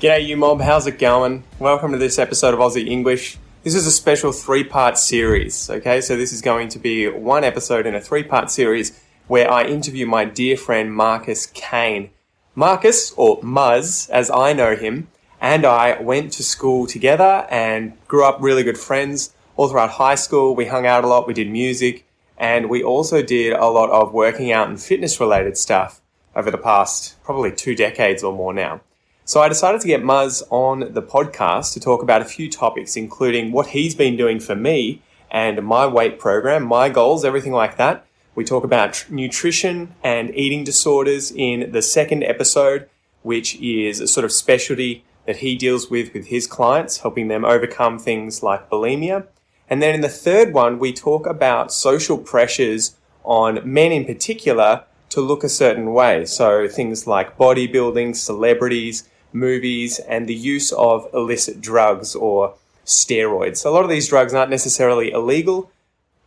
G'day you mob, how's it going? Welcome to this episode of Aussie English. This is a special 3-part series, okay? So this is going to be one episode in a 3-part series where I interview my dear friend Marcus Kain. Marcus, or Muzz as I know him, and I went to school together and grew up really good friends. All throughout high school, we hung out a lot, we did music, and we also did a lot of working out and fitness related stuff over the past probably 2 decades or more now. So I decided to get Muzz on the podcast to talk about a few topics, including what he's been doing for me and my weight program, my goals, everything like that. We talk about nutrition and eating disorders in the second episode, which is a sort of specialty that he deals with his clients, helping them overcome things like bulimia. And then in the third one, we talk about social pressures on men in particular to look a certain way. So things like bodybuilding, celebrities, movies, and the use of illicit drugs or steroids. A lot of these drugs aren't necessarily illegal,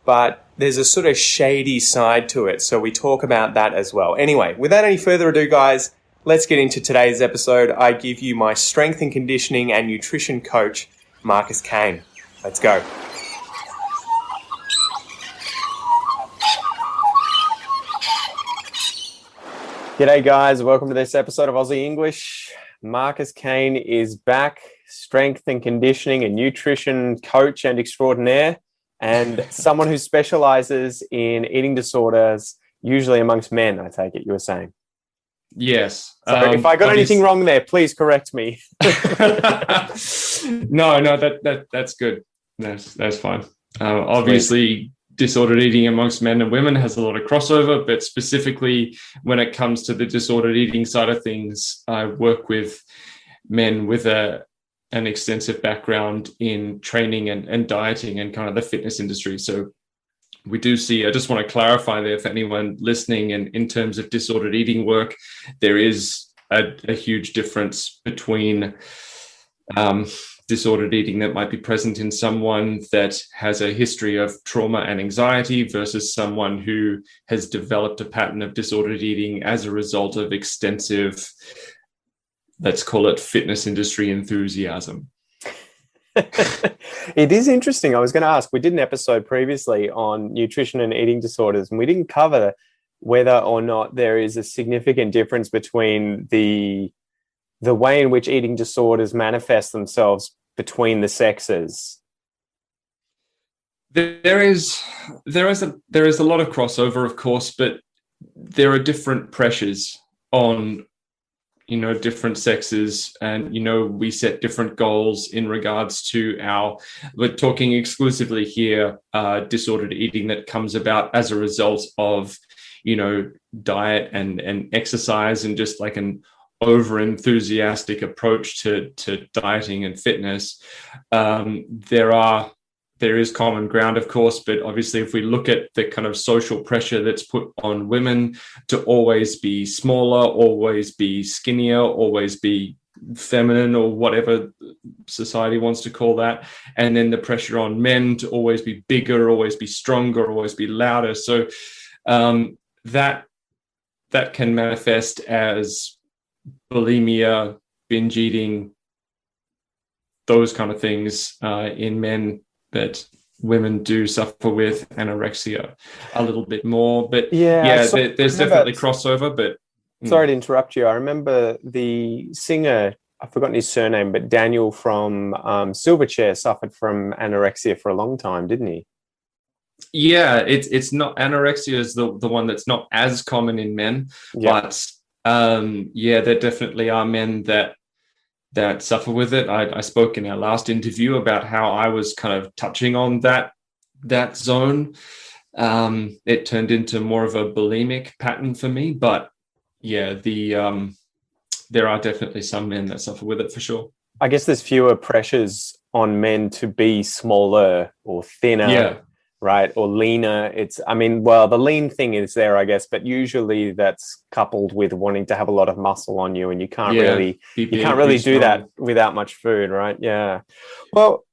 but there's a sort of shady side to it. So we talk about that as well. Anyway, without any further ado, guys, let's get into today's episode. I give you my strength and conditioning and nutrition coach, Marcus Kain. Let's go. G'day guys, welcome to this episode of Aussie English. Marcus Kain is back, strength and conditioning and nutrition coach and extraordinaire, and someone who specializes in eating disorders, usually amongst men, I take it you were saying. Yes. So if I got anything wrong there, please correct me. No, that's good. That's fine. Obviously, disordered eating amongst men and women has a lot of crossover, but specifically when it comes to the disordered eating side of things, I work with men with an extensive background in training and dieting and kind of the fitness industry. So we do see, I just want to clarify there for anyone listening, and in terms of disordered eating work, there is a huge difference between disordered eating that might be present in someone that has a history of trauma and anxiety versus someone who has developed a pattern of disordered eating as a result of extensive, let's call it, fitness industry enthusiasm. It is interesting. I was going to ask, we did an episode previously on nutrition and eating disorders, and we didn't cover whether or not there is a significant difference between the way in which eating disorders manifest themselves between the sexes. There is a lot of crossover, of course, but there are different pressures on different sexes, and we set different goals in regards to we're talking exclusively here disordered eating that comes about as a result of diet and exercise and just like an over enthusiastic approach to dieting and fitness. There is common ground, of course, but obviously if we look at the kind of social pressure that's put on women to always be smaller, always be skinnier, always be feminine, or whatever society wants to call that, and then the pressure on men to always be bigger, always be stronger, always be louder. So that can manifest as bulimia, binge eating, those kind of things in men, that women do suffer with anorexia a little bit more. But there's definitely crossover. But sorry to interrupt you. I remember the singer, I've forgotten his surname, but Daniel from Silverchair suffered from anorexia for a long time, didn't he? Yeah, it's not, anorexia is the one that's not as common in men, but there definitely are men that suffer with it. I spoke in our last interview about how I was kind of touching on that zone. It turned into more of a bulimic pattern for me, but there are definitely some men that suffer with it for sure. I guess there's fewer pressures on men to be smaller or thinner, right? Or leaner. The lean thing is there, I guess, but usually that's coupled with wanting to have a lot of muscle on you, and you can't really do that without much food, right? Yeah. Well,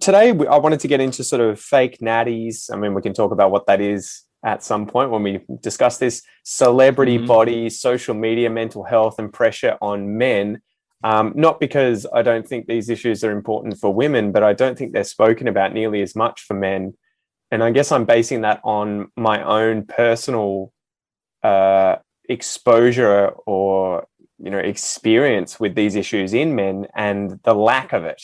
today I wanted to get into sort of fake natties. I mean, we can talk about what that is at some point when we discuss this. Celebrity bodies, social media, mental health, and pressure on men. Not because I don't think these issues are important for women, but I don't think they're spoken about nearly as much for men. And I guess I'm basing that on my own personal exposure or experience with these issues in men and the lack of it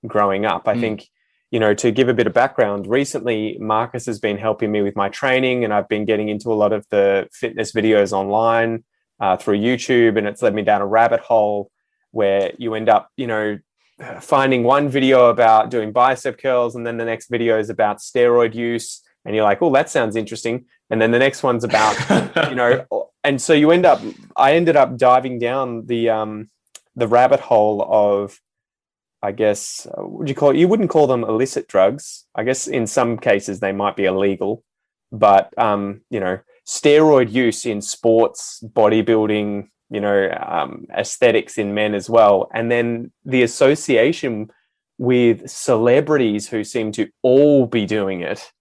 growing up. I think, to give a bit of background, recently Marcus has been helping me with my training, and I've been getting into a lot of the fitness videos online through YouTube, and it's led me down a rabbit hole where you end up, finding one video about doing bicep curls, and then the next video is about steroid use, and you're like, oh, that sounds interesting. And then the next one's about, and so I ended up diving down the rabbit hole of, I guess, what would you call it? You wouldn't call them illicit drugs. I guess in some cases they might be illegal, but, steroid use in sports, bodybuilding, aesthetics in men as well. And then the association with celebrities who seem to all be doing it,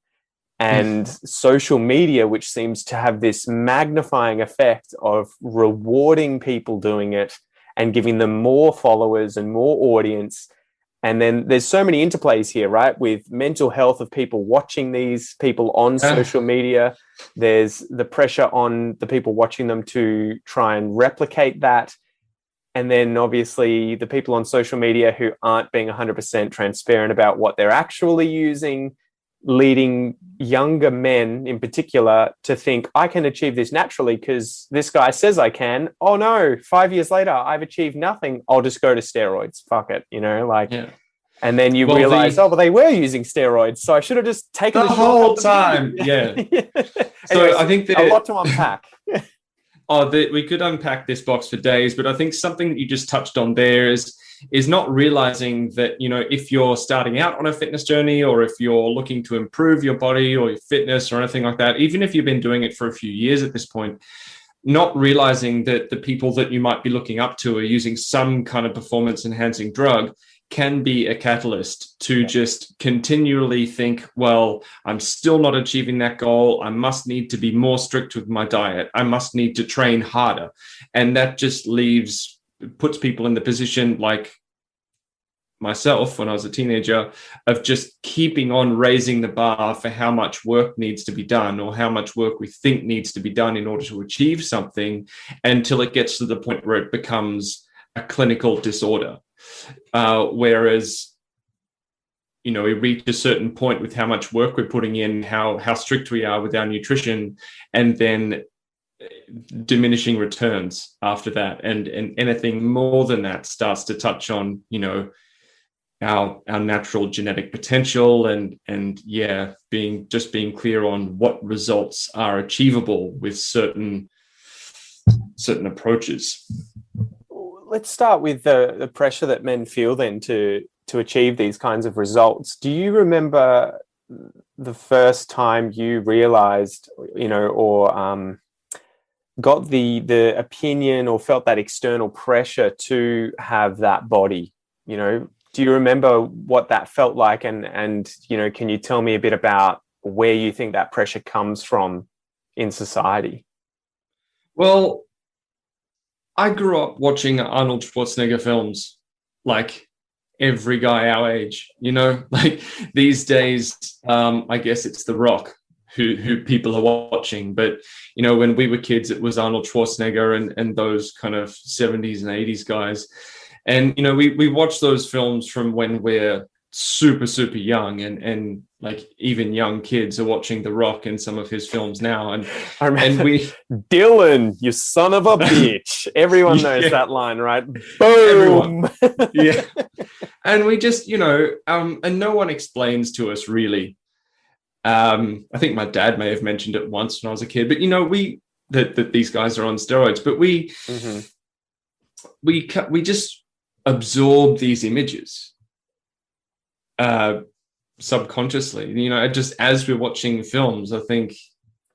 and social media, which seems to have this magnifying effect of rewarding people doing it and giving them more followers and more audience. And then there's so many interplays here, right? With mental health of people watching these people on social media. There's the pressure on the people watching them to try and replicate that. And then obviously the people on social media who aren't being 100% transparent about what they're actually using, leading younger men in particular to think, I can achieve this naturally because this guy says I can. Oh no, 5 years later, I've achieved nothing. I'll just go to steroids. Fuck it. And then you realize, they were using steroids. So I should have just taken the whole time. Yeah. Anyways, I think a lot to unpack. We could unpack this box for days, but I think something that you just touched on there is not realizing that, if you're starting out on a fitness journey, or if you're looking to improve your body or your fitness or anything like that, even if you've been doing it for a few years at this point, not realizing that the people that you might be looking up to are using some kind of performance enhancing drug can be a catalyst to just continually think, well, I'm still not achieving that goal. I must need to be more strict with my diet. I must need to train harder. And that just puts people in the position like myself when I was a teenager of just keeping on raising the bar for how much work needs to be done, or how much work we think needs to be done in order to achieve something, until it gets to the point where it becomes a clinical disorder. Whereas, we reach a certain point with how much work we're putting in, how strict we are with our nutrition, and then diminishing returns after that, and anything more than that starts to touch on our natural genetic potential, and being clear on what results are achievable with certain approaches. Let's start with the pressure that men feel then to achieve these kinds of results. Do you remember the first time you realized, or got the opinion or felt that external pressure to have that body? Do you remember what that felt like? And can you tell me a bit about where you think that pressure comes from in society? Well, I grew up watching Arnold Schwarzenegger films, like every guy our age, like these days, I guess it's The Rock who people are watching. But, when we were kids, it was Arnold Schwarzenegger and those kind of 70s and 80s guys. And, we watch those films from when we're super, super young, and like even young kids are watching The Rock and some of his films now. And Dylan, you son of a bitch. Everyone knows that line, right? Boom. Yeah. And we just, and no one explains to us really. I think my dad may have mentioned it once when I was a kid, but that these guys are on steroids, but we just absorb these images subconsciously. Just as we're watching films, I think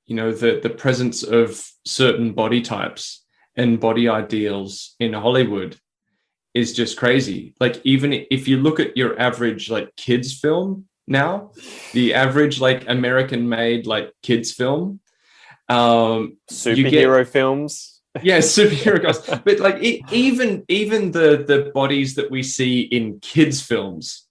the presence of certain body types and body ideals in Hollywood is just crazy. Like, even if you look at your average like kids film now, the average like American made like kids film, superhero films. Yeah, superhero guys. But like even the bodies that we see in kids' films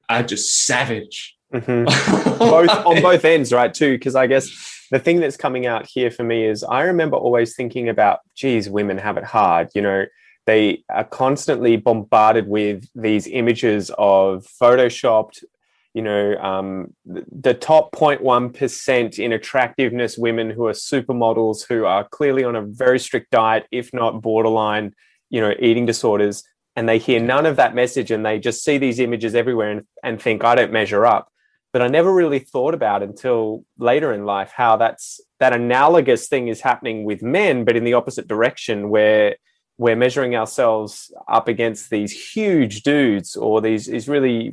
are just savage. Both on both ends, right? Too, because I guess the thing that's coming out here for me is I remember always thinking about, geez, women have it hard. You know, they are constantly bombarded with these images of photoshopped, you know, the top 0.1% in attractiveness women who are supermodels, who are clearly on a very strict diet, if not borderline, you know, eating disorders. And they hear none of that message, and they just see these images everywhere and think, I don't measure up. But I never really thought about until later in life how that analogous thing is happening with men, but in the opposite direction, where we're measuring ourselves up against these huge dudes or these really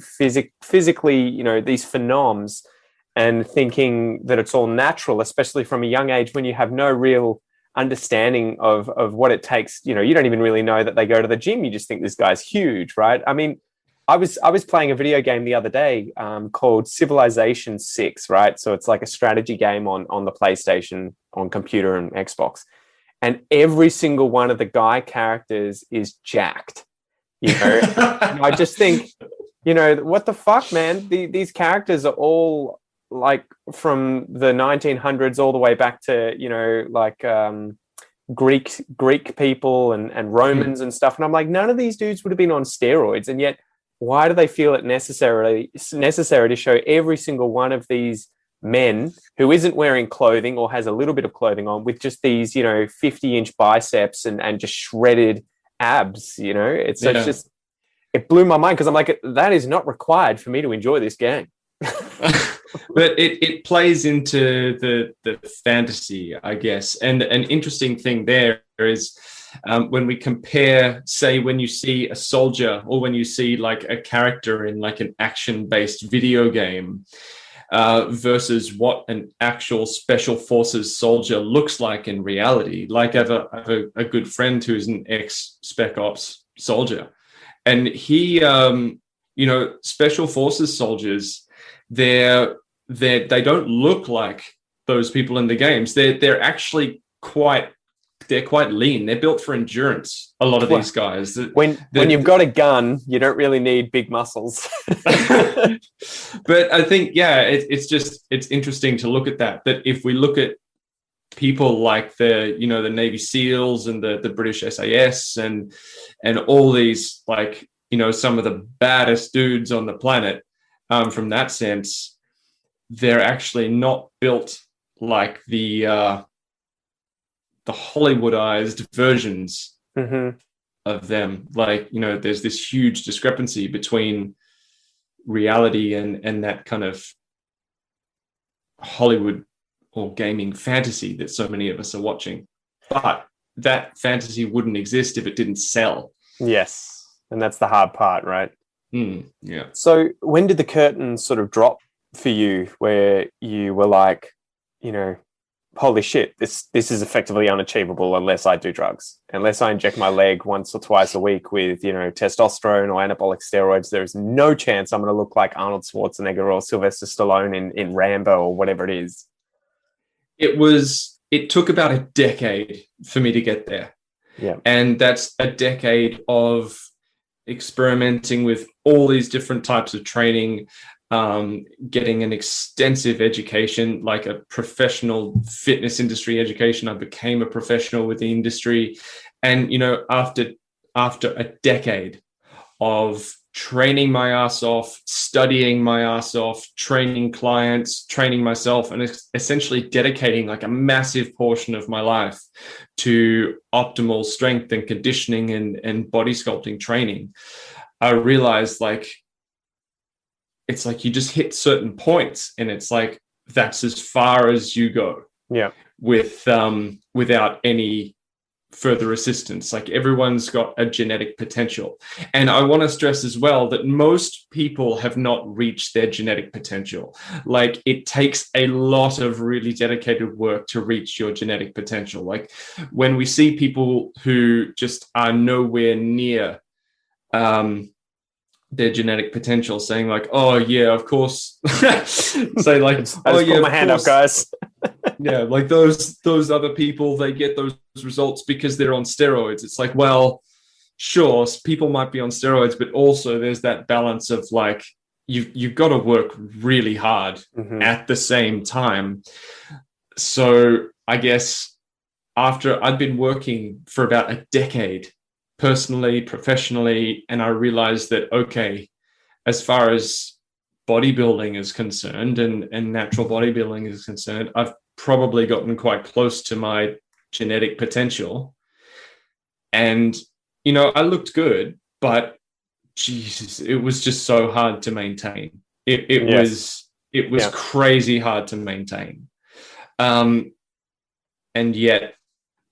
physically, you know, these phenoms, and thinking that it's all natural, especially from a young age when you have no real understanding of what it takes. You know, you don't even really know that they go to the gym. You just think this guy's huge, right? I mean, I was playing a video game the other day called Civilization 6, right? So it's like a strategy game on the PlayStation, on computer and Xbox. And every single one of the guy characters is jacked. You know, I just think, you know, what the fuck, man? These characters are all like from the 1900s all the way back to, you know, like Greek people and Romans and stuff. And I'm like, none of these dudes would have been on steroids. And yet, why do they feel it necessary to show every single one of these men who isn't wearing clothing or has a little bit of clothing on with just these, you know, 50-inch biceps and just shredded abs? You know, it's just, it blew my mind, because I'm like, that is not required for me to enjoy this game. But it plays into the fantasy, I guess. And an interesting thing there is when we compare, say, when you see a soldier or when you see like a character in like an action-based video game versus what an actual special forces soldier looks like in reality. Like I have a good friend who's an ex-Spec Ops soldier, and he, you know, special forces soldiers, they don't look like those people in the games. They're actually quite lean. They're built for endurance. A lot of these guys. When you've got a gun, you don't really need big muscles. But I think, yeah, it's interesting to look at that. That if we look at people like the Navy SEALs and the British SAS and all these, like, you know, some of the baddest dudes on the planet, from that sense, they're actually not built like the Hollywoodized versions of them. Like, you know, there's this huge discrepancy between reality and that kind of Hollywood or gaming fantasy that so many of us are watching. But that fantasy wouldn't exist if it didn't sell. Yes. And that's the hard part, right? Yeah. So when did the curtain sort of drop for you, where you were like, you know, holy shit, this is effectively unachievable unless I do drugs, unless I inject my leg once or twice a week with, you know, testosterone or anabolic steroids. There's no chance I'm going to look like Arnold Schwarzenegger or Sylvester Stallone in Rambo or whatever it is. It took about a decade for me to get there. Yeah. And that's a decade of experimenting with all these different types of training, getting an extensive education, like a professional fitness industry education. I became a professional with the industry. And, you know, after a decade of training my ass off, studying my ass off, training clients, training myself, and essentially dedicating like a massive portion of my life to optimal strength and conditioning and body sculpting training, I realized, like, it's like you just hit certain points and it's like that's as far as you go. Yeah. Without any further assistance. Like, everyone's got a genetic potential. And I want to stress as well that most people have not reached their genetic potential. Like, it takes a lot of really dedicated work to reach your genetic potential. Like, when we see people who just are nowhere near their genetic potential, saying like, oh yeah, of course. Say like, oh yeah, put my hand up, guys. Yeah, like those other people, they get those results because they're on steroids. It's like, well, sure, people might be on steroids, but also there's that balance of like, you've got to work really hard at the same time. So I guess after I'd been working for about a decade, personally, professionally, and I realized that, okay, as far as bodybuilding is concerned and natural bodybuilding is concerned, I've probably gotten quite close to my genetic potential. And, you know, I looked good, but Jesus, it was just so hard to maintain. It was crazy hard to maintain. And yet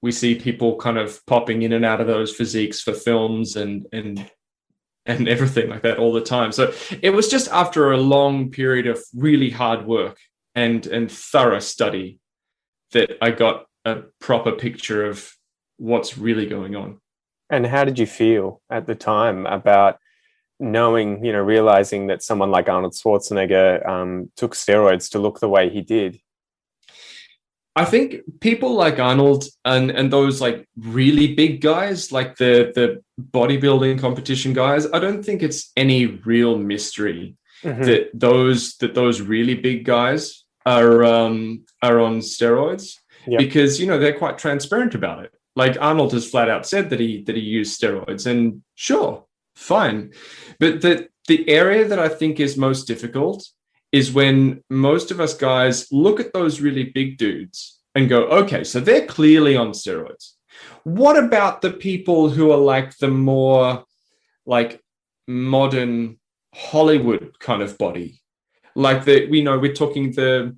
we see people kind of popping in and out of those physiques for films and everything like that all the time. So it was just after a long period of really hard work and thorough study that I got a proper picture of what's really going on. And how did you feel at the time about knowing, you know, realizing that someone like Arnold Schwarzenegger took steroids to look the way he did? I think people like Arnold and those like really big guys, like the bodybuilding competition guys, I don't think it's any real mystery that those really big guys are on steroids, because, you know, they're quite transparent about it. Like Arnold has flat out said that he used steroids, and sure, fine. But the area that I think is most difficult is when most of us guys look at those really big dudes and go, okay, so they're clearly on steroids. What about the people who are like the more like modern Hollywood kind of body? Like we're talking the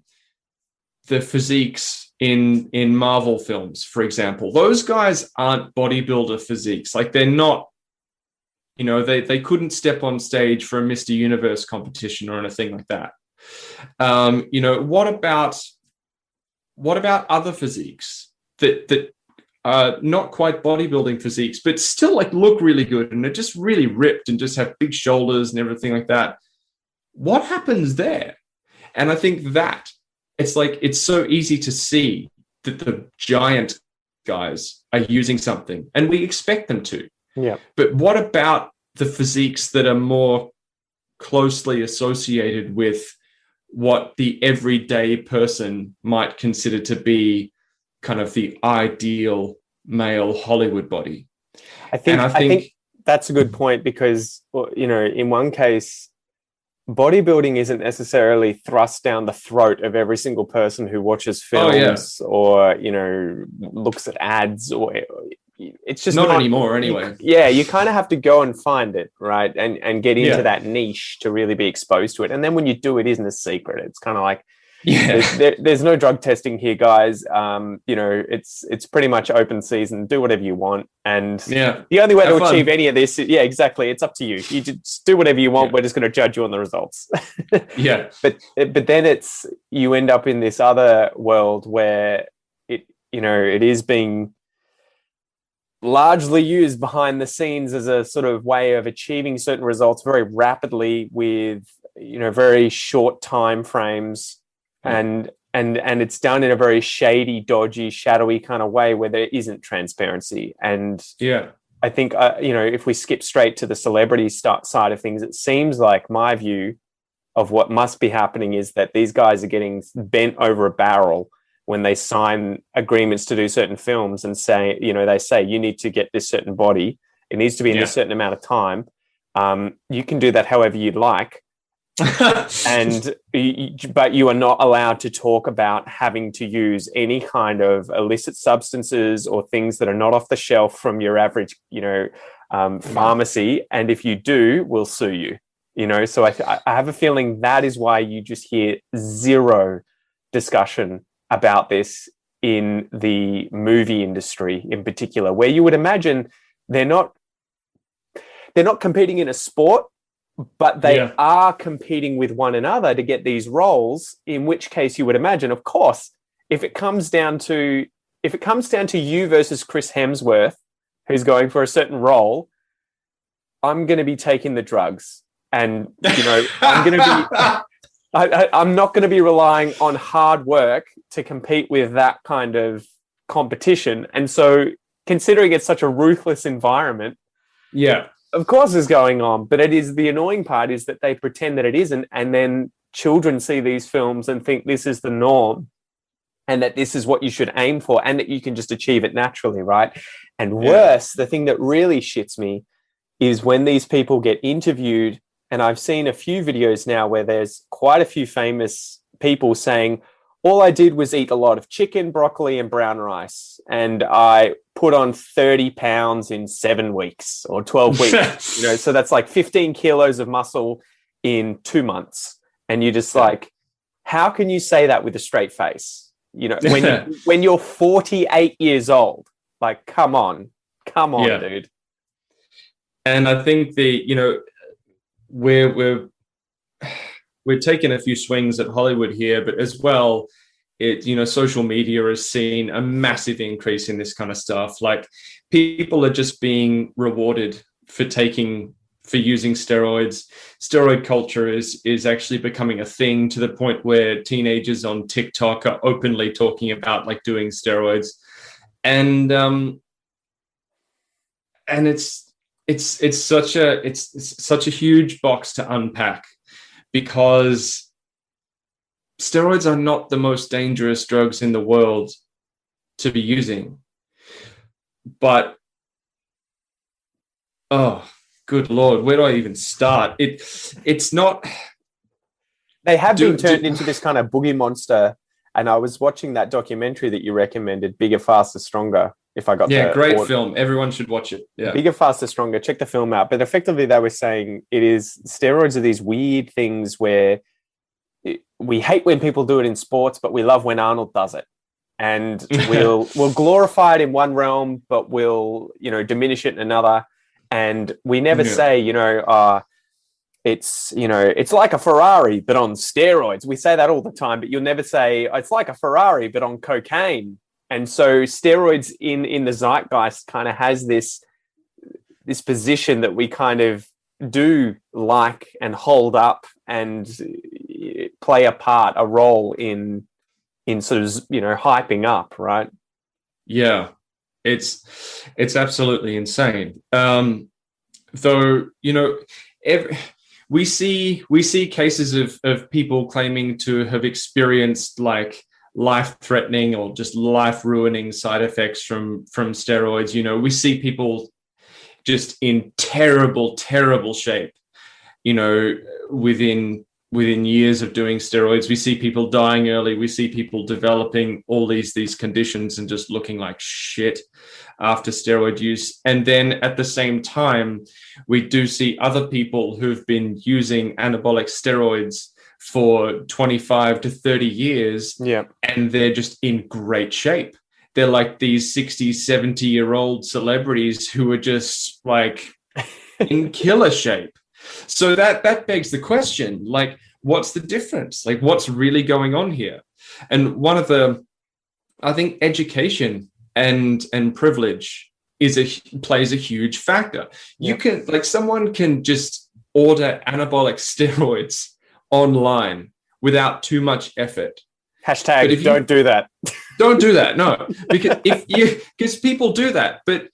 physiques in Marvel films, for example. Those guys aren't bodybuilder physiques. Like they're not, you know, they couldn't step on stage for a Mr. Universe competition or anything like that. You know, what about other physiques that are not quite bodybuilding physiques, but still like look really good and are just really ripped and just have big shoulders and everything like that? What happens there? And I think that it's like, it's so easy to see that the giant guys are using something and we expect them to. Yeah. But what about the physiques that are more closely associated with what the everyday person might consider to be kind of the ideal male Hollywood body? I think that's a good point, because, you know, in one case, bodybuilding isn't necessarily thrust down the throat of every single person who watches films or, you know, looks at ads, or it's just not anymore anyway. You kind of have to go and find it, right? And get into that niche to really be exposed to it. And then when you do, it isn't a secret. It's kind of like, there's no drug testing here, guys. You know, it's pretty much open season. Do whatever you want. And the only way to achieve any of this, exactly. It's up to you. You just do whatever you want. We're just going to judge you on the results. But then you end up in this other world where it is being largely used behind the scenes as a sort of way of achieving certain results very rapidly with, you know, very short time frames. And it's done in a very shady, dodgy, shadowy kind of way where there isn't transparency. And I think, you know, if we skip straight to the celebrity side of things, it seems like my view of what must be happening is that these guys are getting bent over a barrel when they sign agreements to do certain films and say, you know, they say you need to get this certain body. It needs to be in this certain amount of time. You can do that however you'd like. But you are not allowed to talk about having to use any kind of illicit substances or things that are not off the shelf from your average, you know, pharmacy. And if you do, we'll sue you, you know. So I have a feeling that is why you just hear zero discussion about this in the movie industry in particular, where you would imagine they're not competing in a sport, but they are competing with one another to get these roles, in which case you would imagine, of course, if it comes down to you versus Chris Hemsworth, who's going for a certain role, I'm going to be taking the drugs. And, I'm not going to be relying on hard work to compete with that kind of competition. And so, considering it's such a ruthless environment, of course it's going on. But it is the annoying part is that they pretend that it isn't, and then children see these films and think this is the norm, and that this is what you should aim for, and that you can just achieve it naturally, right? And worse, the thing that really shits me is when these people get interviewed. And I've seen a few videos now where there's quite a few famous people saying, all I did was eat a lot of chicken, broccoli, and brown rice. And I put on 30 pounds in 7 weeks or 12 weeks. So that's like 15 kilos of muscle in 2 months. And you're just like, how can you say that with a straight face? When you're 48 years old, like, come on, dude. And I think we're taking a few swings at Hollywood here, but as well, social media has seen a massive increase in this kind of stuff. Like, people are just being rewarded for using steroids. Steroid culture is actually becoming a thing, to the point where teenagers on TikTok are openly talking about like doing steroids, and it's such a huge box to unpack, because steroids are not the most dangerous drugs in the world to be using. But, oh, good Lord, where do I even start? It's not... They have been turned into this kind of boogie monster. And I was watching that documentary that you recommended, Bigger, Faster, Stronger. If I got great film. Everyone should watch it. Yeah. Bigger, Faster, Stronger. Check the film out. But effectively, they were saying steroids are these weird things where we hate when people do it in sports, but we love when Arnold does it. And we'll glorify it in one realm, but we'll diminish it in another. And we never say it's like a Ferrari but on steroids. We say that all the time, but you'll never say it's like a Ferrari but on cocaine. And so steroids in the zeitgeist kind of has this position that we kind of do like and hold up and play a role in sort of hyping up, right? Yeah, it's absolutely insane. Though we see cases of people claiming to have experienced like life-threatening or just life-ruining side effects from steroids. We see people just in terrible shape, within years of doing steroids. We see people dying early. We see people developing all these conditions and just looking like shit after steroid use. And then at the same time, we do see other people who've been using anabolic steroids for 25 to 30 years, and they're just in great shape. They're like these 60, 70-year-old celebrities who are just like in killer shape. So that begs the question, like, what's the difference? Like, what's really going on here? And I think education and privilege plays a huge factor. You can, like, someone can just order anabolic steroids online without too much effort. Hashtag don't do that. Don't do that, no. Because people do that. But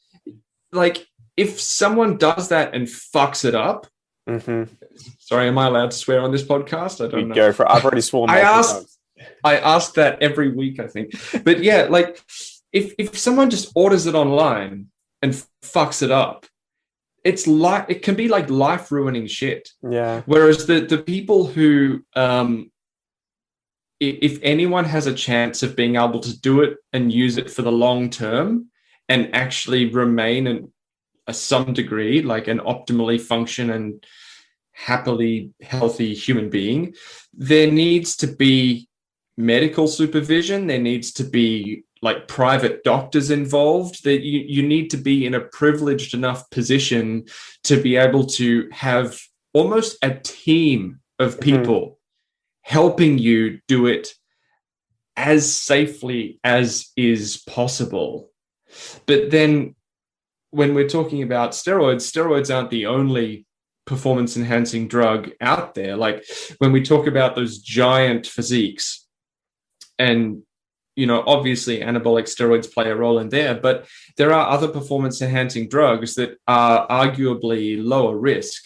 like, if someone does that and fucks it up, sorry, am I allowed to swear on this podcast? I don't know. Go for it. I've already sworn. I ask that every week, I think. But yeah, like, if someone just orders it online and fucks it up, it can be like life-ruining shit. Yeah. Whereas the people who, if anyone has a chance of being able to do it and use it for the long term and actually remain in some degree like an optimally function and happily healthy human being, there needs to be medical supervision. There needs to be like private doctors involved. That you need to be in a privileged enough position to be able to have almost a team of people helping you do it as safely as is possible. But then when we're talking about steroids aren't the only performance enhancing drug out there. Like when we talk about those giant physiques, and obviously anabolic steroids play a role in there, but there are other performance enhancing drugs that are arguably lower risk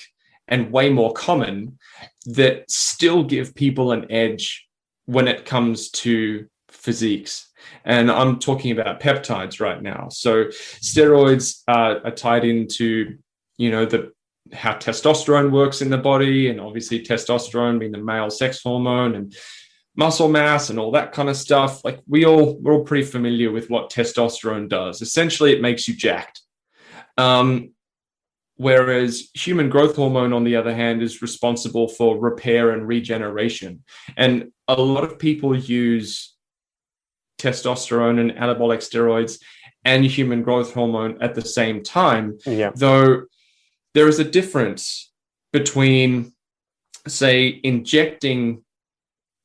and way more common that still give people an edge when it comes to physiques. And I'm talking about peptides right now. So steroids are tied into, how testosterone works in the body, and obviously testosterone being the male sex hormone, and muscle mass and all that kind of stuff. Like we're all pretty familiar with what testosterone does. Essentially, it makes you jacked. Whereas human growth hormone, on the other hand, is responsible for repair and regeneration. And a lot of people use testosterone and anabolic steroids and human growth hormone at the same time, though there is a difference between, say, injecting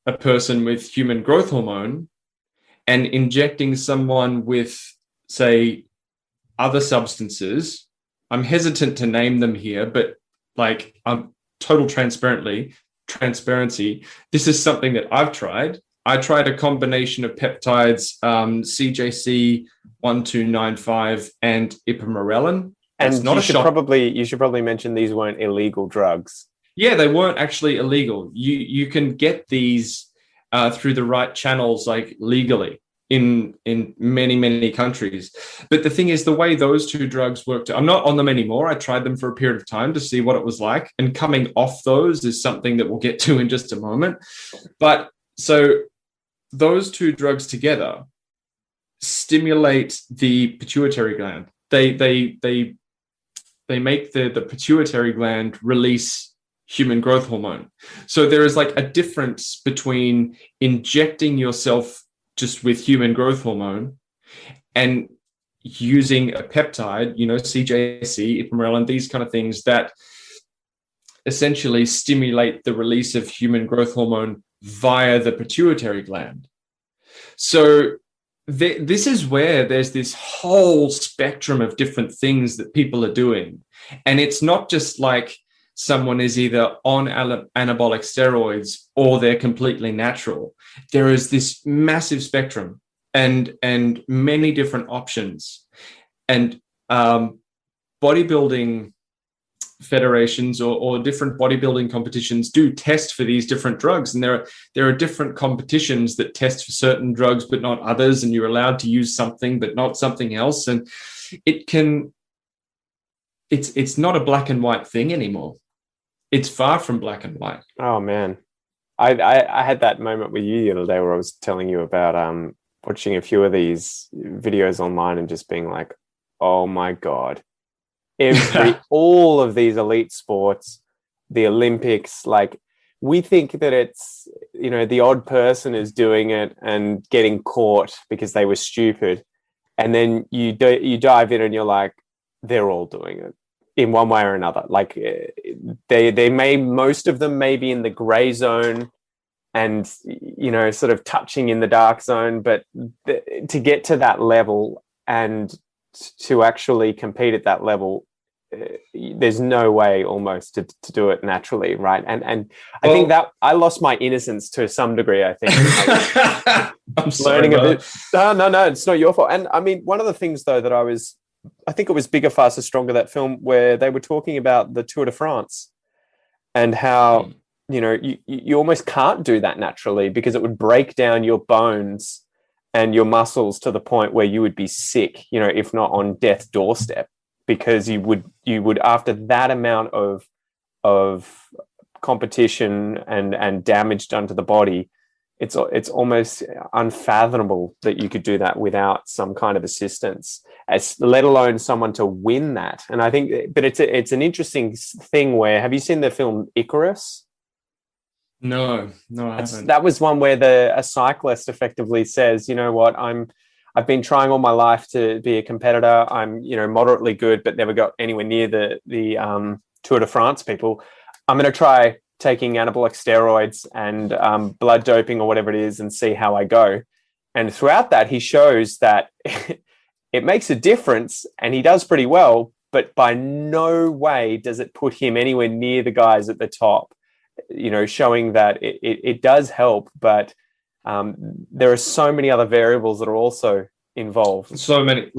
a person with human growth hormone and injecting someone with, say, other substances. I'm hesitant to name them here, but like total transparency, this is something that I've tried. I tried a combination of peptides, CJC 1295 and ipamorelin. And you should probably mention these weren't illegal drugs. Yeah, they weren't actually illegal. You can get these through the right channels, like legally in many, many countries. But the thing is, the way those two drugs worked, I'm not on them anymore. I tried them for a period of time to see what it was like. And coming off those is something that we'll get to in just a moment. But so those two drugs together stimulate the pituitary gland. They make the pituitary gland release human growth hormone. So there is like a difference between injecting yourself just with human growth hormone and using a peptide, CJC, ipamorelin, these kind of things that essentially stimulate the release of human growth hormone via the pituitary gland. So this is where there's this whole spectrum of different things that people are doing. And it's not just like someone is either on anabolic steroids or they're completely natural. There is this massive spectrum and many different options. And bodybuilding federations or different bodybuilding competitions do test for these different drugs, and there are different competitions that test for certain drugs but not others, and you're allowed to use something but not something else, and it's not a black and white thing anymore. It's far from black and white. Oh man, I had that moment with you the other day where I was telling you about watching a few of these videos online and just being like, oh my god. All of these elite sports, the Olympics, like we think that it's, the odd person is doing it and getting caught because they were stupid. And then you dive in and you're like, they're all doing it in one way or another. Like most of them may be in the gray zone and, sort of touching in the dark zone, but to get to that level and to actually compete at that level, there's no way almost to do it naturally, right? And I think that I lost my innocence to some degree. I think I'm sorry, learning a bit. No, it's not your fault. And I mean, one of the things though that I think it was Bigger, Faster, Stronger, that film where they were talking about the Tour de France and how you almost can't do that naturally because it would break down your bones and your muscles to the point where you would be sick, if not on death's doorstep. Because you would after that amount of competition and damage done to the body, it's almost unfathomable that you could do that without some kind of assistance, let alone someone to win that. And I think, but it's an interesting thing where, have you seen the film Icarus? No, I haven't. That was one where a cyclist effectively says, you know what, I've been trying all my life to be a competitor. I'm, moderately good, but never got anywhere near the Tour de France people. I'm going to try taking anabolic steroids and blood doping or whatever it is and see how I go. And throughout that, he shows that it makes a difference and he does pretty well, but by no way does it put him anywhere near the guys at the top, showing that it does help, but there are so many other variables that are also involved. So many,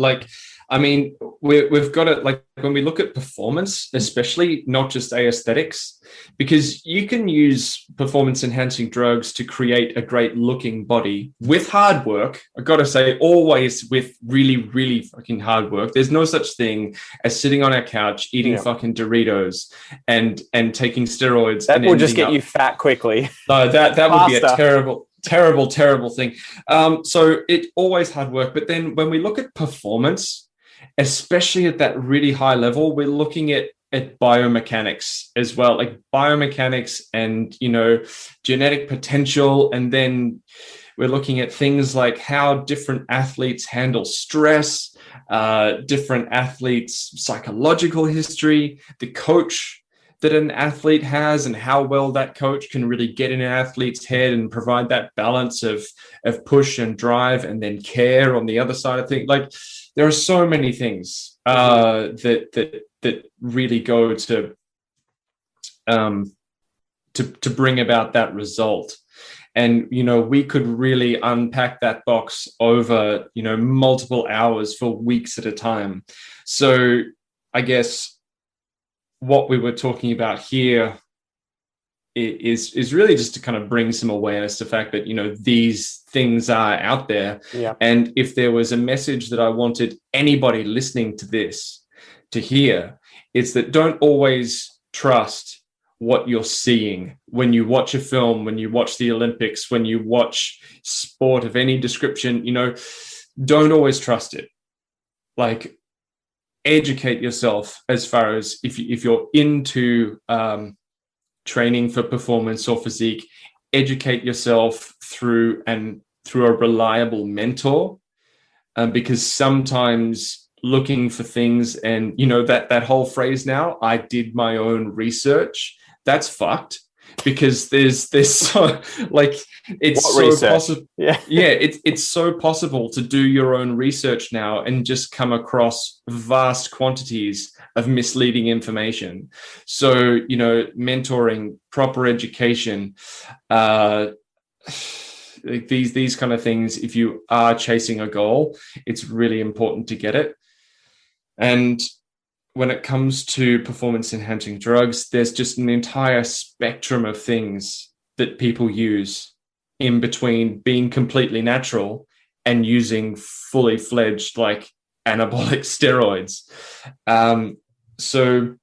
we've got it, like when we look at performance, especially, not just aesthetics, because you can use performance enhancing drugs to create a great looking body with hard work. I've got to say, always with really, really fucking hard work. There's no such thing as sitting on our couch eating fucking Doritos and taking steroids. That will just get you fat quickly. No, that would be a terrible thing. So it always hard work. But then when we look at performance, especially at that really high level, we're looking at biomechanics as well, like biomechanics and, genetic potential. And then we're looking at things like how different athletes handle stress, different athletes' psychological history, the coach that an athlete has, and how well that coach can really get in an athlete's head and provide that balance of push and drive, and then care on the other side of things. Like, there are so many things that really go to bring about that result. And, we could really unpack that box over, multiple hours for weeks at a time. So I guess what we were talking about here is really just to kind of bring some awareness to the fact that, these things are out there. Yeah. And if there was a message that I wanted anybody listening to this to hear, it's that don't always trust what you're seeing when you watch a film, when you watch the Olympics, when you watch sport of any description. Don't always trust it. Like, educate yourself as far as if you're into training for performance or physique, educate yourself through a reliable mentor, because sometimes looking for things, and that whole phrase now, I did my own research, that's fucked, because there's so, like, it's what so possible. It's so possible to do your own research now and just come across vast quantities of misleading information. So, mentoring, proper education, these kind of things, if you are chasing a goal, it's really important to get it. And when it comes to performance enhancing drugs, there's just an entire spectrum of things that people use in between being completely natural and using fully fledged, like, anabolic steroids. So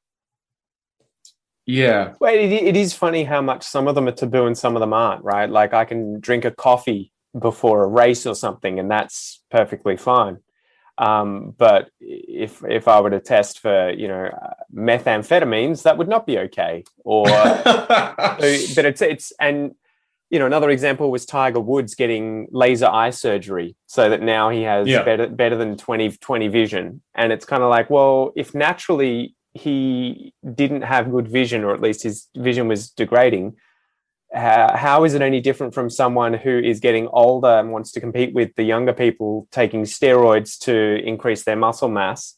yeah. Well, it is funny how much some of them are taboo and some of them aren't, right? Like, I can drink a coffee before a race or something, and that's perfectly fine. But if I were to test for, methamphetamines, that would not be okay. Or, but it's, and, another example was Tiger Woods getting laser eye surgery so that now he has better than 20/20 vision. And it's kind of like, well, if naturally he didn't have good vision, or at least his vision was degrading, how is it any different from someone who is getting older and wants to compete with the younger people taking steroids to increase their muscle mass,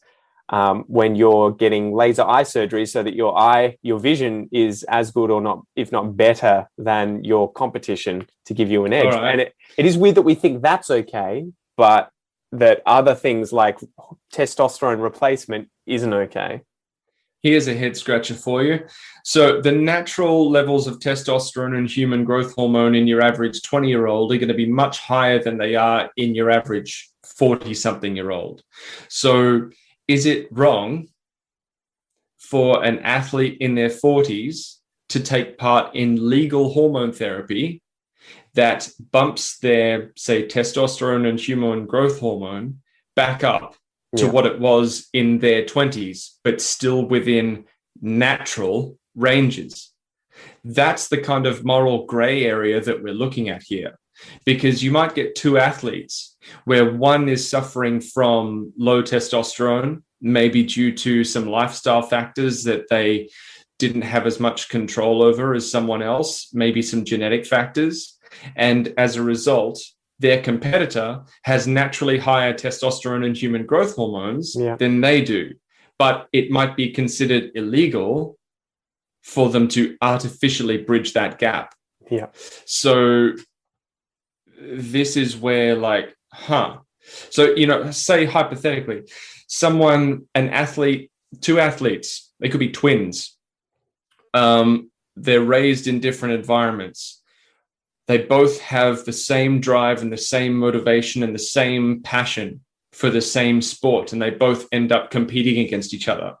when you're getting laser eye surgery so that your vision is as good, or not, if not better than your competition, to give you an edge? Right. And it is weird that we think that's okay, but that other things like testosterone replacement isn't okay. Here's a head scratcher for you. So the natural levels of testosterone and human growth hormone in your average 20-year-old are going to be much higher than they are in your average 40-something-year-old. So is it wrong for an athlete in their 40s to take part in legal hormone therapy that bumps their, say, testosterone and human growth hormone back up to what it was in their 20s, but still within natural ranges? That's the kind of moral gray area that we're looking at here, because you might get two athletes where one is suffering from low testosterone, maybe due to some lifestyle factors that they didn't have as much control over as someone else, maybe some genetic factors. And as a result, their competitor has naturally higher testosterone and human growth hormones than they do. but it might be considered illegal for them to artificially bridge that gap. Yeah. So this is where So, say hypothetically, an athlete, two athletes, they could be twins. They're raised in different environments. They both have the same drive and the same motivation and the same passion for the same sport, and they both end up competing against each other.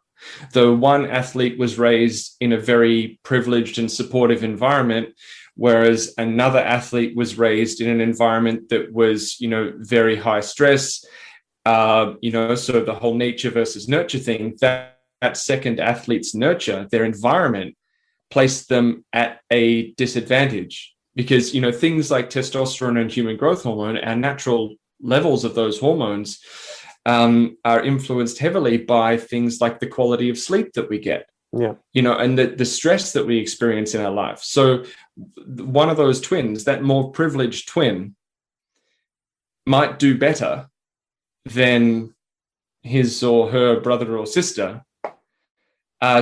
The one athlete was raised in a very privileged and supportive environment, whereas another athlete was raised in an environment that was, very high stress. So the whole nature versus nurture thing, that second athlete's nurture, their environment, placed them at a disadvantage because, things like testosterone and human growth hormone, our natural levels of those hormones, are influenced heavily by things like the quality of sleep that we get. Yeah. And the stress that we experience in our life. So one of those twins, that more privileged twin, might do better than his or her brother or sister,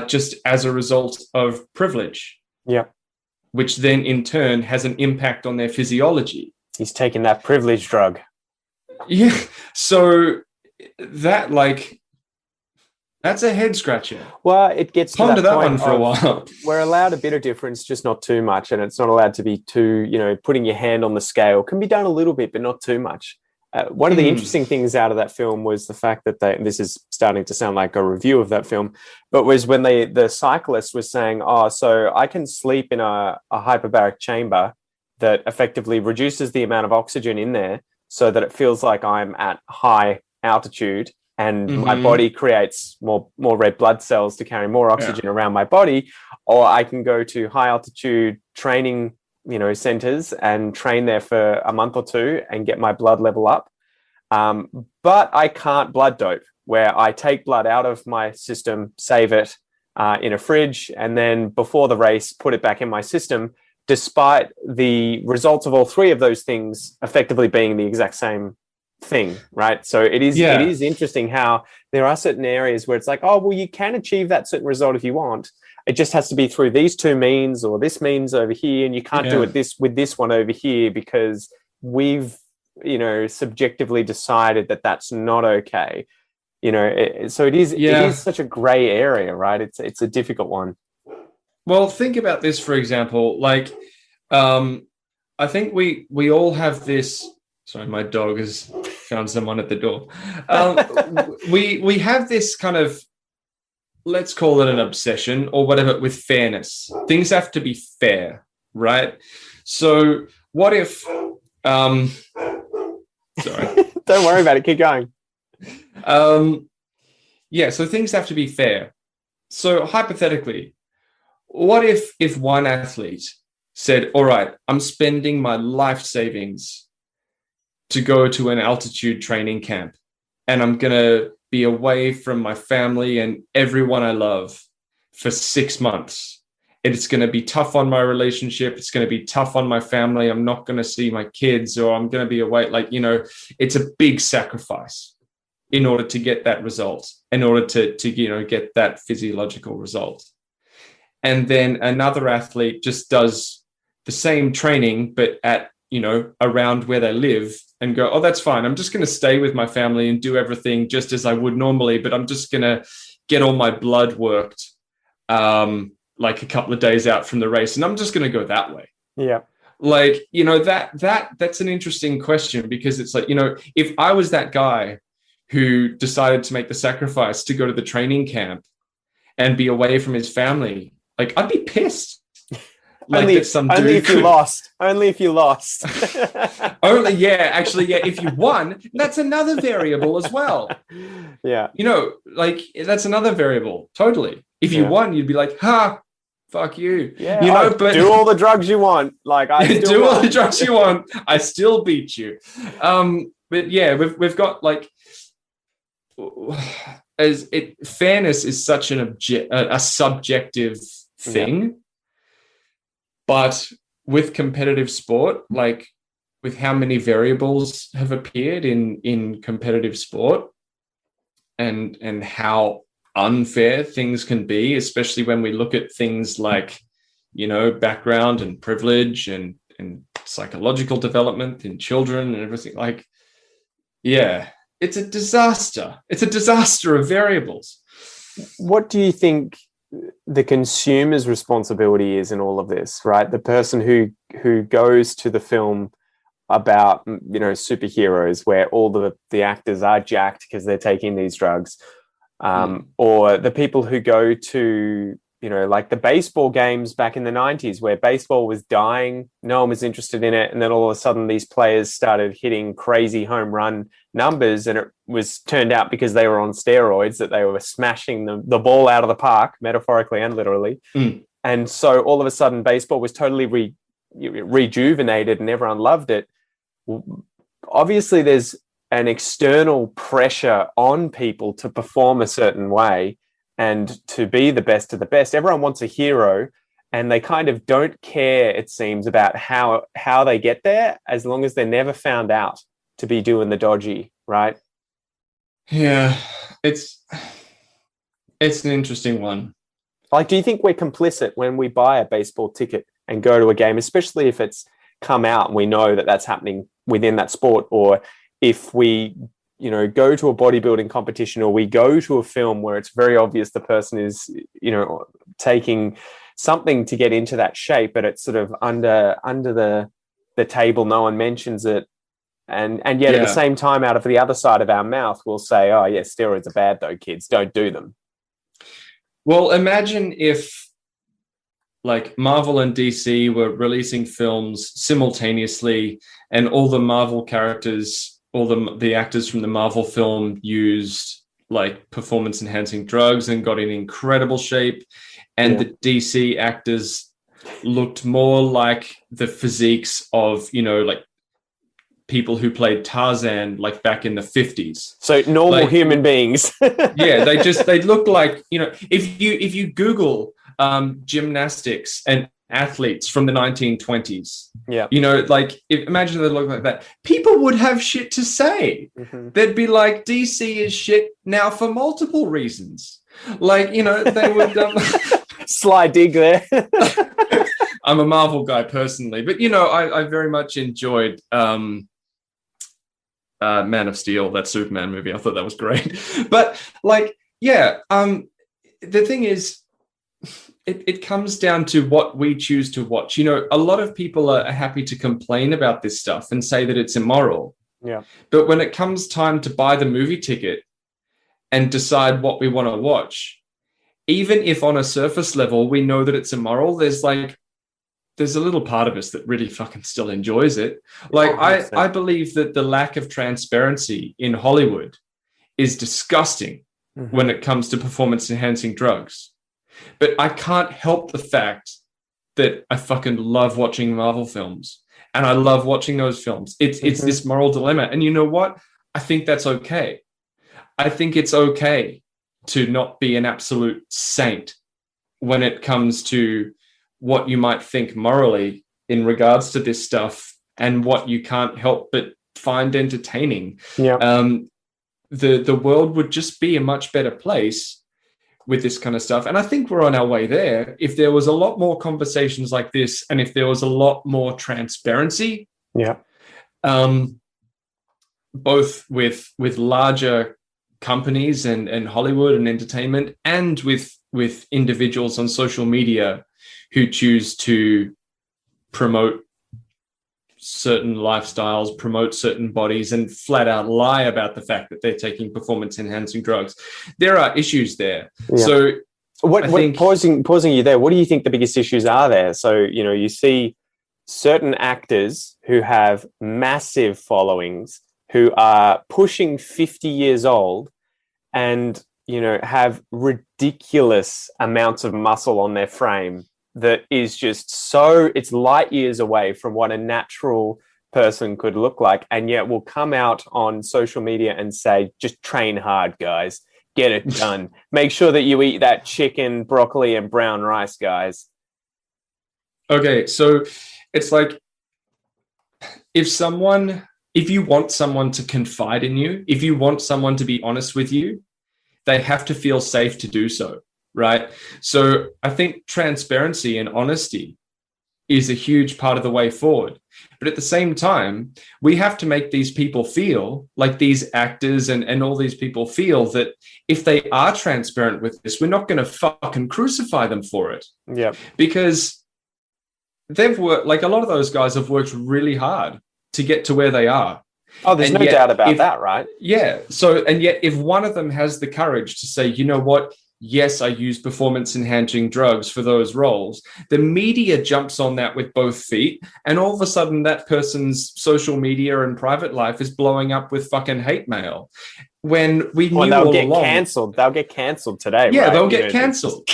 just as a result of privilege. Yeah. Which then in turn has an impact on their physiology. He's taking that privilege drug. Yeah. So that that's a head scratcher. Well, it gets to Ponder that one point for a while. We're allowed a bit of difference, just not too much. And it's not allowed to be too, putting your hand on the scale can be done a little bit, but not too much. One of the interesting things out of that film was the fact that this is starting to sound like a review of that film, but was when the cyclist was saying, so I can sleep in a hyperbaric chamber that effectively reduces the amount of oxygen in there so that it feels like I'm at high altitude and my body creates more red blood cells to carry more oxygen around my body. Or I can go to high altitude training centers and train there for a month or two and get my blood level up. But I can't blood dope, where I take blood out of my system, save it in a fridge, and then before the race, put it back in my system, despite the results of all three of those things effectively being the exact same thing, right? So it is interesting how there are certain areas where it's like, you can achieve that certain result if you want. It just has to be through these two means or this means over here, and you can't do it with this one over here because we've subjectively decided that that's not okay. So it is such a gray area, right? It's a difficult one. Well, think about this, for example, I think we all have this. Sorry, my dog has found someone at the door. We have this kind of, let's call it an obsession or whatever, with fairness. Things have to be fair, right? So what if, sorry. Don't worry about it. Keep going. So things have to be fair. So hypothetically, what if one athlete said, all right, I'm spending my life savings to go to an altitude training camp, and I'm going to be away from my family and everyone I love for 6 months. It's going to be tough on my relationship. It's going to be tough on my family. I'm not going to see my kids, or I'm going to be away. It's a big sacrifice in order to get that result, in order to get that physiological result. And then another athlete just does the same training, but at, around where they live, and go, that's fine. I'm just going to stay with my family and do everything just as I would normally, but I'm just going to get all my blood worked a couple of days out from the race, and I'm just going to go that way. Yeah. That's an interesting question, because it's if I was that guy who decided to make the sacrifice to go to the training camp and be away from his family, I'd be pissed. Only if you lost. Only if you lost. If you won, that's another variable as well. Yeah. That's another variable. Totally. If you won, you'd be like, fuck you. Yeah. But do all the drugs you want. I do all the drugs you want. I still beat you. But yeah, we've got fairness is such a subjective thing. Yeah. But with competitive sport, with how many variables have appeared in competitive sport, and how unfair things can be, especially when we look at things like, background and privilege and psychological development in children and everything. Like, yeah, it's a disaster. It's a disaster of variables. What do you think the consumer's responsibility is in all of this, right? The person who goes to the film about, superheroes where all the actors are jacked because they're taking these drugs, or the people who go to, like the baseball games back in the 90s where baseball was dying, no one was interested in it, and then all of a sudden these players started hitting crazy home run numbers, and it was turned out because they were on steroids that they were smashing the ball out of the park, metaphorically and literally. And so all of a sudden baseball was totally rejuvenated and everyone loved it. Obviously there's an external pressure on people to perform a certain way and to be the best of the best. Everyone wants a hero, and they kind of don't care, it seems, about how they get there, as long as they're never found out to be doing the dodgy, right? Yeah, it's an interesting one. Like, do you think we're complicit when we buy a baseball ticket and go to a game, especially if it's come out and we know that that's happening within that sport, or if we go to a bodybuilding competition, or we go to a film where it's very obvious the person is, taking something to get into that shape, but it's sort of under the table, no one mentions it. And yet at the same time, out of the other side of our mouth, we'll say, oh yeah, steroids are bad though, kids, don't do them. Well, imagine if like Marvel and DC were releasing films simultaneously, and all the Marvel characters, all the actors from the Marvel film used like performance enhancing drugs and got in incredible shape, and the DC actors looked more like the physiques of, like people who played Tarzan like back in the 50s. So normal human beings. They look like, if you Google gymnastics and athletes from the 1920s, imagine they look like that, people would have shit to say. They'd be like, DC is shit now for multiple reasons. Like, they would sly dig there. I'm a Marvel guy personally, but I very much enjoyed Man of Steel, that Superman movie. I thought that was great. But the thing is, it comes down to what we choose to watch. A lot of people are happy to complain about this stuff and say that it's immoral. Yeah. But when it comes time to buy the movie ticket and decide what we want to watch, even if on a surface level we know that it's immoral, there's a little part of us that really fucking still enjoys it. Like, I believe that the lack of transparency in Hollywood is disgusting when it comes to performance enhancing drugs. But I can't help the fact that I fucking love watching Marvel films, and I love watching those films. It's this moral dilemma. And you know what? I think that's okay. I think it's okay to not be an absolute saint when it comes to what you might think morally in regards to this stuff, and what you can't help but find entertaining. The world would just be a much better place with this kind of stuff. And I think we're on our way there. If there was a lot more conversations like this, and if there was a lot more transparency, both with larger companies and Hollywood and entertainment, and with individuals on social media who choose to promote certain lifestyles, promote certain bodies, and flat out lie about the fact that they're taking performance enhancing drugs. There are issues there. So pausing you there, what do you think the biggest issues are there? So, you see certain actors who have massive followings, who are pushing 50 years old, and, have ridiculous amounts of muscle on their frame that is just it's light years away from what a natural person could look like, and yet will come out on social media and say, just train hard, guys, get it done. Make sure that you eat that chicken, broccoli, and brown rice, guys. Okay, so it's like, if you want someone to confide in you, if you want someone to be honest with you, they have to feel safe to do so, right? So I think transparency and honesty is a huge part of the way forward. But at the same time, we have to make these people feel, like these actors and all these people feel, that if they are transparent with this, we're not going to fucking crucify them for it. Yeah. Because they've worked, like a lot of those guys have worked really hard to get to where they are. Oh, there's no doubt about that, right? Yeah. So, and yet if one of them has the courage to say, you know what, yes, I use performance enhancing drugs for those roles, the media jumps on that with both feet. And all of a sudden that person's social media and private life is blowing up with fucking hate mail. When we knew they'll all get along, cancelled. They'll get cancelled today. yeah, right? they'll get cancelled.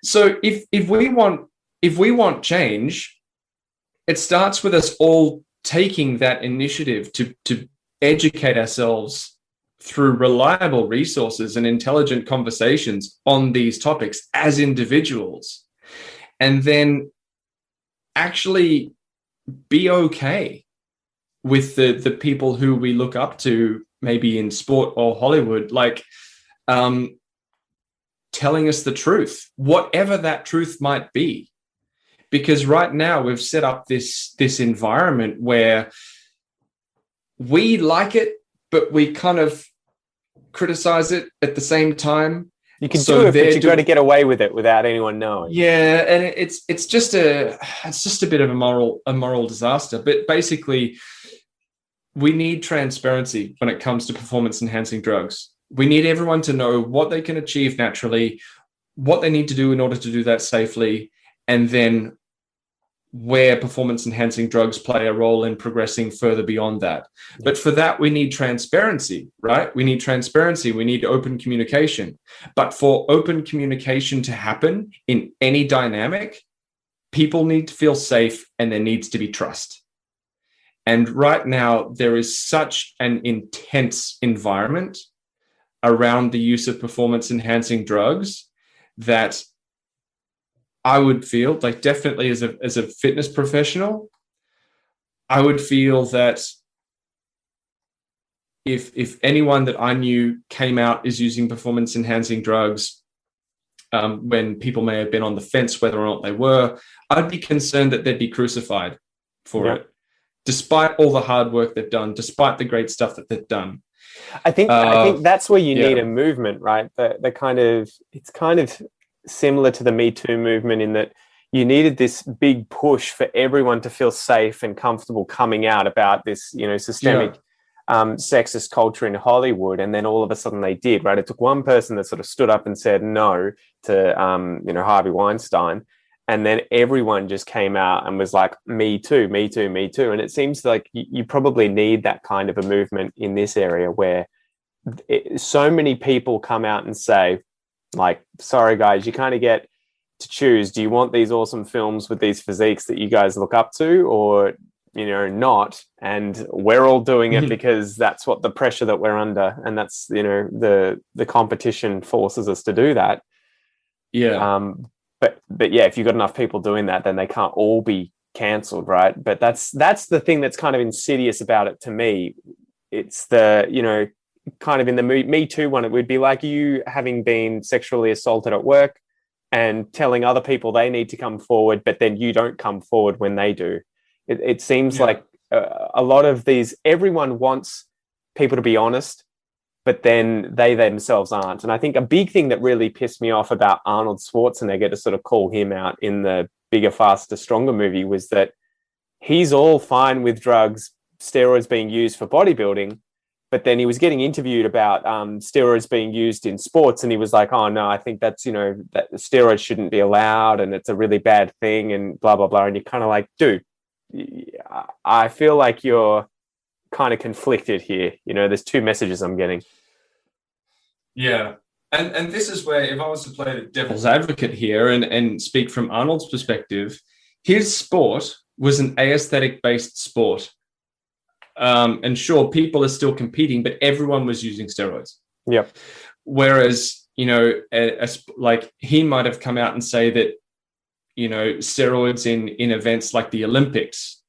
So if we want change, it starts with us all taking that initiative to educate ourselves through reliable resources and intelligent conversations on these topics as individuals, and then actually be okay with the people who we look up to, maybe in sport or Hollywood, like telling us the truth, whatever that truth might be. Because right now we've set up this environment where we like it, but we kind of criticize it at the same time. You can do it, but you've got to get away with it without anyone knowing. Yeah, and it's just a bit of a moral disaster. But basically, we need transparency when it comes to performance enhancing drugs. We need everyone to know what they can achieve naturally, what they need to do in order to do that safely, and then where performance enhancing drugs play a role in progressing further beyond that. But for that, we need transparency, right? We need transparency. We need open communication. But for open communication to happen in any dynamic, people need to feel safe and there needs to be trust. And right now, there is such an intense environment around the use of performance enhancing drugs that I would feel like, definitely as a fitness professional, I would feel that if anyone that I knew came out as using performance enhancing drugs, when people may have been on the fence whether or not they were, I'd be concerned that they'd be crucified for it, despite all the hard work they've done, despite the great stuff that they've done. I think that's where you need a movement, right? It's kind of similar to the Me Too movement in that you needed this big push for everyone to feel safe and comfortable coming out about this, systemic sexist culture in Hollywood. And then all of a sudden they did, right? It took one person that sort of stood up and said no to, Harvey Weinstein. And then everyone just came out and was like, me too, me too, me too. And it seems like you probably need that kind of a movement in this area where so many people come out and say, like, sorry, guys, you kind of get to choose. Do you want these awesome films with these physiques that you guys look up to, or, not? And we're all doing it because that's what the pressure that we're under. And that's, the competition forces us to do that. Yeah. But yeah, if you've got enough people doing that, then they can't all be cancelled, right? But that's the thing that's kind of insidious about it to me. It's the, kind of in the Me Too one, it would be like you having been sexually assaulted at work and telling other people they need to come forward, but then you don't come forward when they do. It seems like a lot of these, everyone wants people to be honest, but then they themselves aren't. And I think a big thing that really pissed me off about Arnold Schwarzenegger, to sort of call him out in the Bigger, Faster, Stronger movie, was that he's all fine with drugs, steroids being used for bodybuilding, but then he was getting interviewed about steroids being used in sports, and he was like, oh, no, I think that's, that steroids shouldn't be allowed and it's a really bad thing and blah, blah, blah. And you're kind of like, dude, I feel like you're kind of conflicted here. There's two messages I'm getting. Yeah. And this is where, if I was to play the devil's advocate here and speak from Arnold's perspective, his sport was an aesthetic-based sport. And sure, people are still competing, but everyone was using steroids. Yep. Whereas, like he might have come out and say that, steroids in events like the Olympics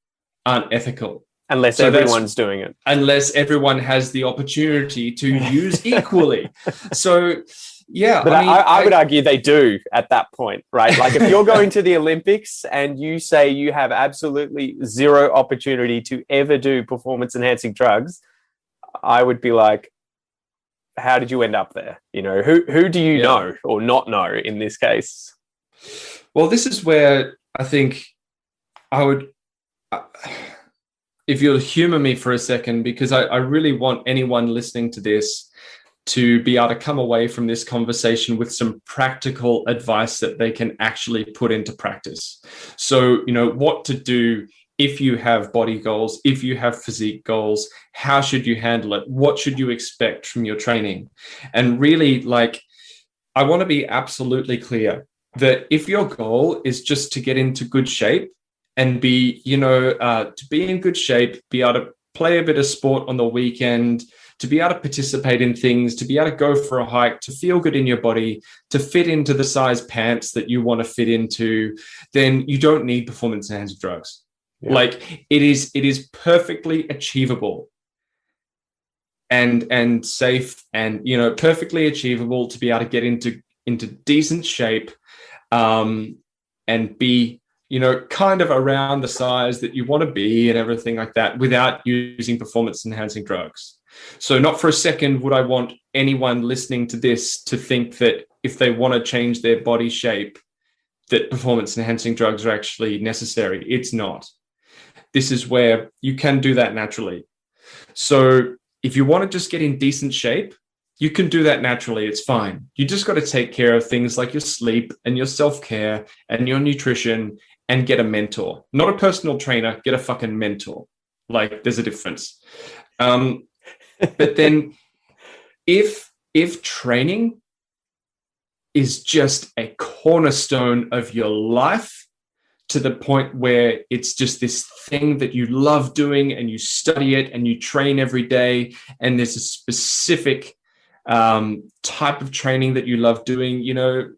aren't ethical. Unless everyone's doing it. Unless everyone has the opportunity to use equally. So, yeah. But I would argue they do at that point, right? Like if you're going to the Olympics and you say you have absolutely zero opportunity to ever do performance-enhancing drugs, I would be like, how did you end up there? You know, who do you know or not know in this case? Well, this is where I think I would... if you'll humor me for a second, because I really want anyone listening to this to be able to come away from this conversation with some practical advice that they can actually put into practice. So, you know, what to do if you have body goals, if you have physique goals, how should you handle it? What should you expect from your training? And really, like, I want to be absolutely clear that if your goal is just to get into good shape, and be, you know, to be in good shape, be able to play a bit of sport on the weekend, to be able to participate in things, to be able to go for a hike, to feel good in your body, to fit into the size pants that you want to fit into, then you don't need performance-enhancing drugs. Yeah. Like it is perfectly achievable and safe and, you know, perfectly achievable to be able to get into decent shape and be, you know, kind of around the size that you want to be and everything like that without using performance-enhancing drugs. So not for a second would I want anyone listening to this to think that if they want to change their body shape, that performance-enhancing drugs are actually necessary. It's not. This is where you can do that naturally. So if you want to just get in decent shape, you can do that naturally. It's fine. You just got to take care of things like your sleep and your self-care and your nutrition and get a mentor, not a personal trainer, get a fucking mentor. Like there's a difference. But then if training is just a cornerstone of your life to the point where it's just this thing that you love doing and you study it and you train every day, and there's a specific type of training that you love doing, you know,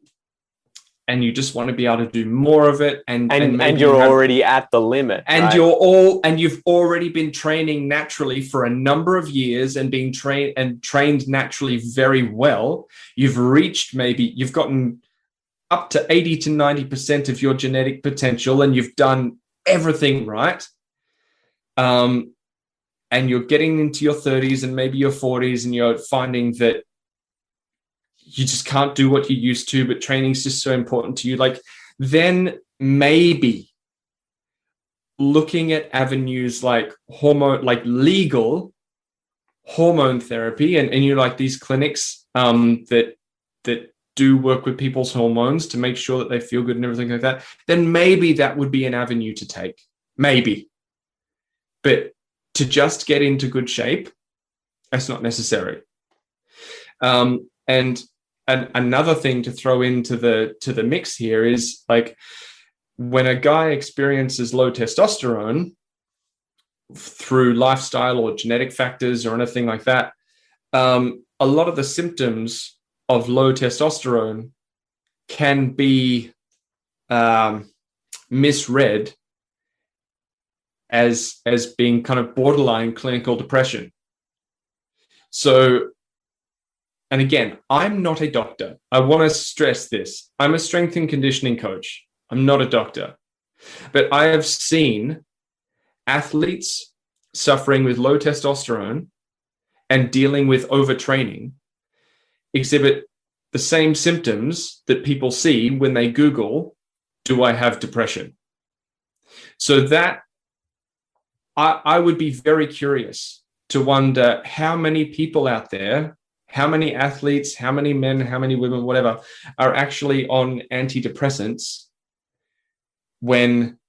and you just want to be able to do more of it, and you're already at the limit, and right? You've already been training naturally for a number of years and being trained naturally very well. You've gotten up to 80 to 90% of your genetic potential, and you've done everything right. And you're getting into your 30s and maybe your 40s, and you're finding that you just can't do what you used to, but training is just so important to you. Like, then maybe looking at avenues like legal hormone therapy, and you know, like these clinics that do work with people's hormones to make sure that they feel good and everything like that, then maybe that would be an avenue to take. Maybe. But to just get into good shape, that's not necessary. And another thing to throw into the mix here is, like, when a guy experiences low testosterone through lifestyle or genetic factors or anything like that, a lot of the symptoms of low testosterone can be misread as being kind of borderline clinical depression. So, and again, I'm not a doctor. I want to stress this. I'm a strength and conditioning coach. I'm not a doctor. But I have seen athletes suffering with low testosterone and dealing with overtraining exhibit the same symptoms that people see when they Google, "Do I have depression?" So that I would be very curious to wonder how many people out there, how many athletes, how many men, how many women, whatever, are actually on antidepressants when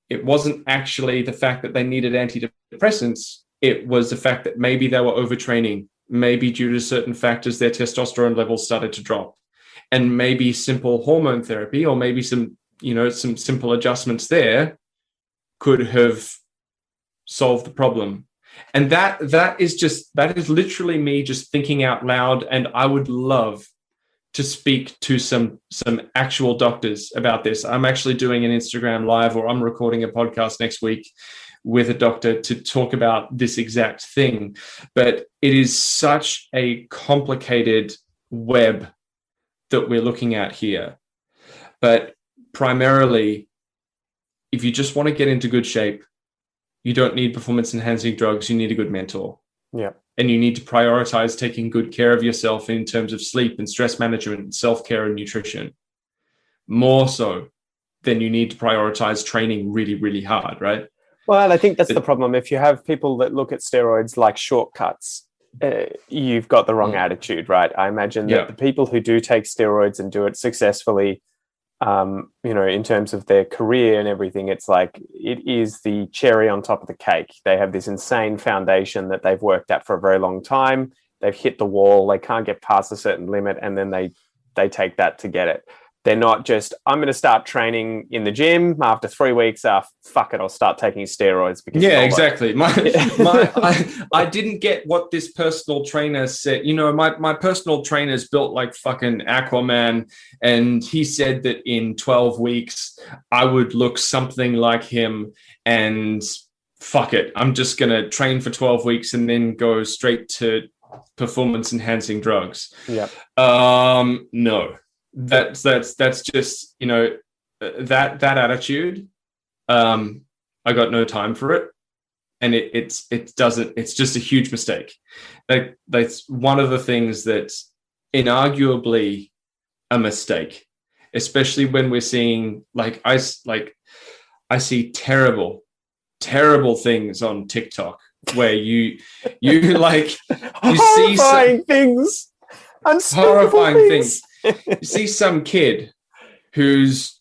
it wasn't actually the fact that they needed antidepressants. It was the fact that maybe they were overtraining, maybe due to certain factors, their testosterone levels started to drop, and maybe simple hormone therapy, or maybe some simple adjustments there could have solved the problem. And that is literally me just thinking out loud. And I would love to speak to some actual doctors about this. I'm actually doing an Instagram live, or I'm recording a podcast next week with a doctor to talk about this exact thing. But it is such a complicated web that we're looking at here. But primarily, if you just want to get into good shape, you don't need performance enhancing drugs. You need a good mentor. Yeah. And you need to prioritize taking good care of yourself in terms of sleep and stress management, self-care and nutrition, more so than you need to prioritize training really, really hard, right? Well, I think that's the problem. If you have people that look at steroids like shortcuts, you've got the wrong attitude, right? I imagine that the people who do take steroids and do it successfully, in terms of their career and everything, it's like it is the cherry on top of the cake. They have this insane foundation that they've worked at for a very long time. They've hit the wall. They can't get past a certain limit, and then they take that to get it. They're not just, I'm going to start training in the gym after 3 weeks. Fuck it, I'll start taking steroids. Because exactly. I didn't get what this personal trainer said. My personal trainer's built like fucking Aquaman, and he said that in 12 weeks I would look something like him, and fuck it, I'm just going to train for 12 weeks and then go straight to performance enhancing drugs. Yeah. No. That's just, that attitude. I got no time for it. And it's just a huge mistake. That's one of the things that's inarguably a mistake, especially when we're seeing I see terrible things on TikTok where you horrifying see things. Horrifying things. You see some kid who's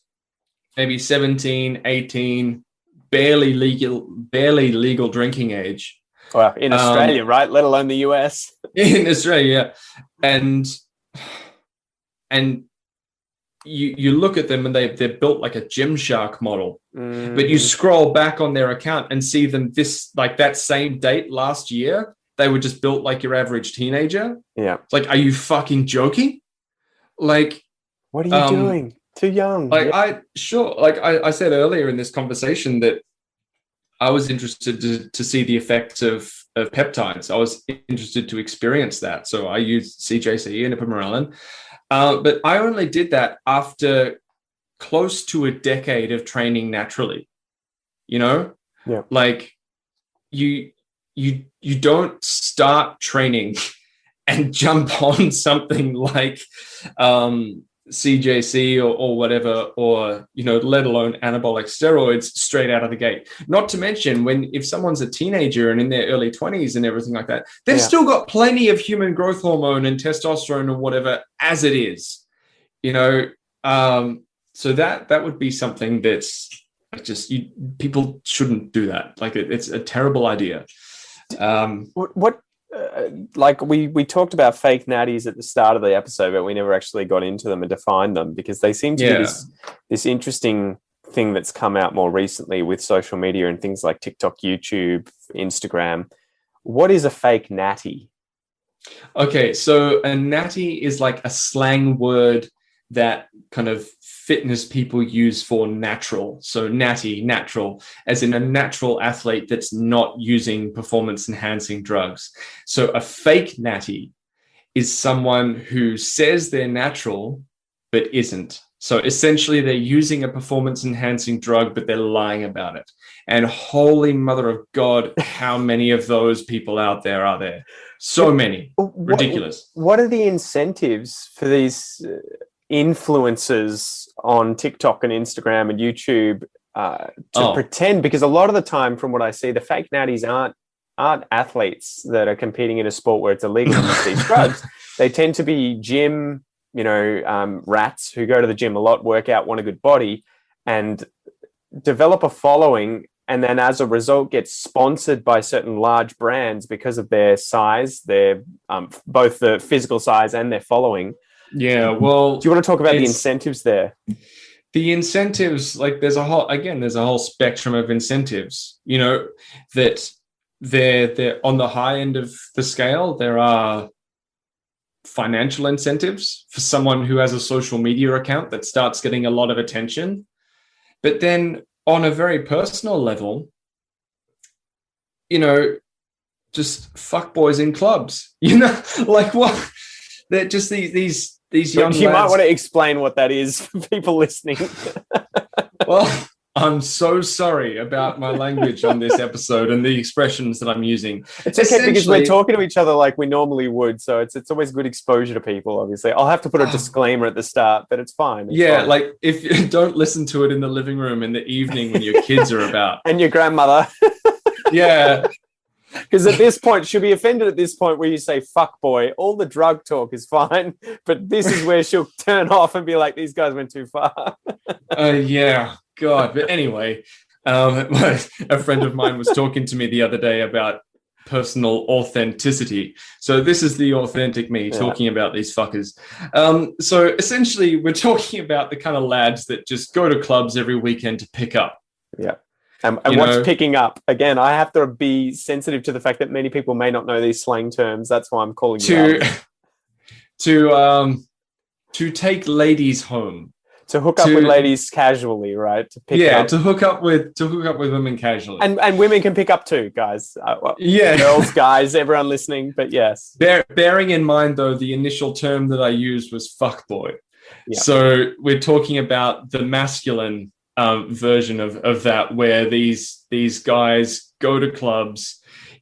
maybe 17, 18, barely legal drinking age. Well, in Australia, right? Let alone the US. In Australia, and you look at them and they're built like a Gymshark model. But you scroll back on their account and see them that same date last year, they were just built like your average teenager. Yeah. It's like, are you fucking joking? Like, what are you doing? Too young. I said earlier in this conversation that I was interested to see the effects of peptides. I was interested to experience that. So I used CJC and ipamorelin. But I only did that after close to a decade of training naturally. Yeah. Like you don't start training and jump on something like CJC or whatever, or let alone anabolic steroids straight out of the gate. Not to mention if someone's a teenager and in their early 20s and everything like that, they've still got plenty of human growth hormone and testosterone or whatever as it is. So that would be something that's just people shouldn't do that. Like it's a terrible idea. We talked about fake natties at the start of the episode, but we never actually got into them and defined them because they seem to be this interesting thing that's come out more recently with social media and things like TikTok, YouTube, Instagram. What is a fake natty? Okay, so a natty is like a slang word that kind of fitness people use for natural. So natty, natural, as in a natural athlete that's not using performance enhancing drugs. So a fake natty is someone who says they're natural, but isn't. So essentially they're using a performance enhancing drug, but they're lying about it. And holy mother of God, how many of those people out there are there? So many. Ridiculous. What are the incentives for these influencers on TikTok and Instagram and YouTube to pretend? Because a lot of the time, from what I see, the fake natties aren't athletes that are competing in a sport where it's illegal to use these drugs. They tend to be gym, rats who go to the gym a lot, work out, want a good body, and develop a following, and then as a result get sponsored by certain large brands because of their size, their both the physical size and their following. Yeah, well, do you want to talk about the incentives there? The incentives, there's a whole spectrum of incentives, that they're on the high end of the scale. There are financial incentives for someone who has a social media account that starts getting a lot of attention. But then on a very personal level, just fuckboys in clubs, like what? They're just these young lads. You might want to explain what that is for people listening. Well, I'm so sorry about my language on this episode and the expressions that I'm using. It's okay because we're talking to each other like we normally would, so it's always good exposure to people, obviously. I'll have to put a disclaimer at the start, but it's fine. It's fine. Like if you don't listen to it in the living room in the evening when your kids are about. And your grandmother. Yeah. Because at this point, she'll be offended at this point where you say fuck boy. All the drug talk is fine, but this is where she'll turn off and be like, these guys went too far. Yeah. God, but anyway, a friend of mine was talking to me the other day about personal authenticity. So this is the authentic me talking about these fuckers. So essentially, we're talking about the kind of lads that just go to clubs every weekend to pick up. Yeah. And what's picking up? Again, I have to be sensitive to the fact that many people may not know these slang terms. That's why I'm calling you out. To take ladies home. To hook up with ladies casually, right? To pick up. to hook up with women casually, and women can pick up too, guys. Girls, guys, everyone listening. But yes, bearing in mind though, the initial term that I used was fuckboy. Yeah. So we're talking about the masculine version of that, where these guys go to clubs,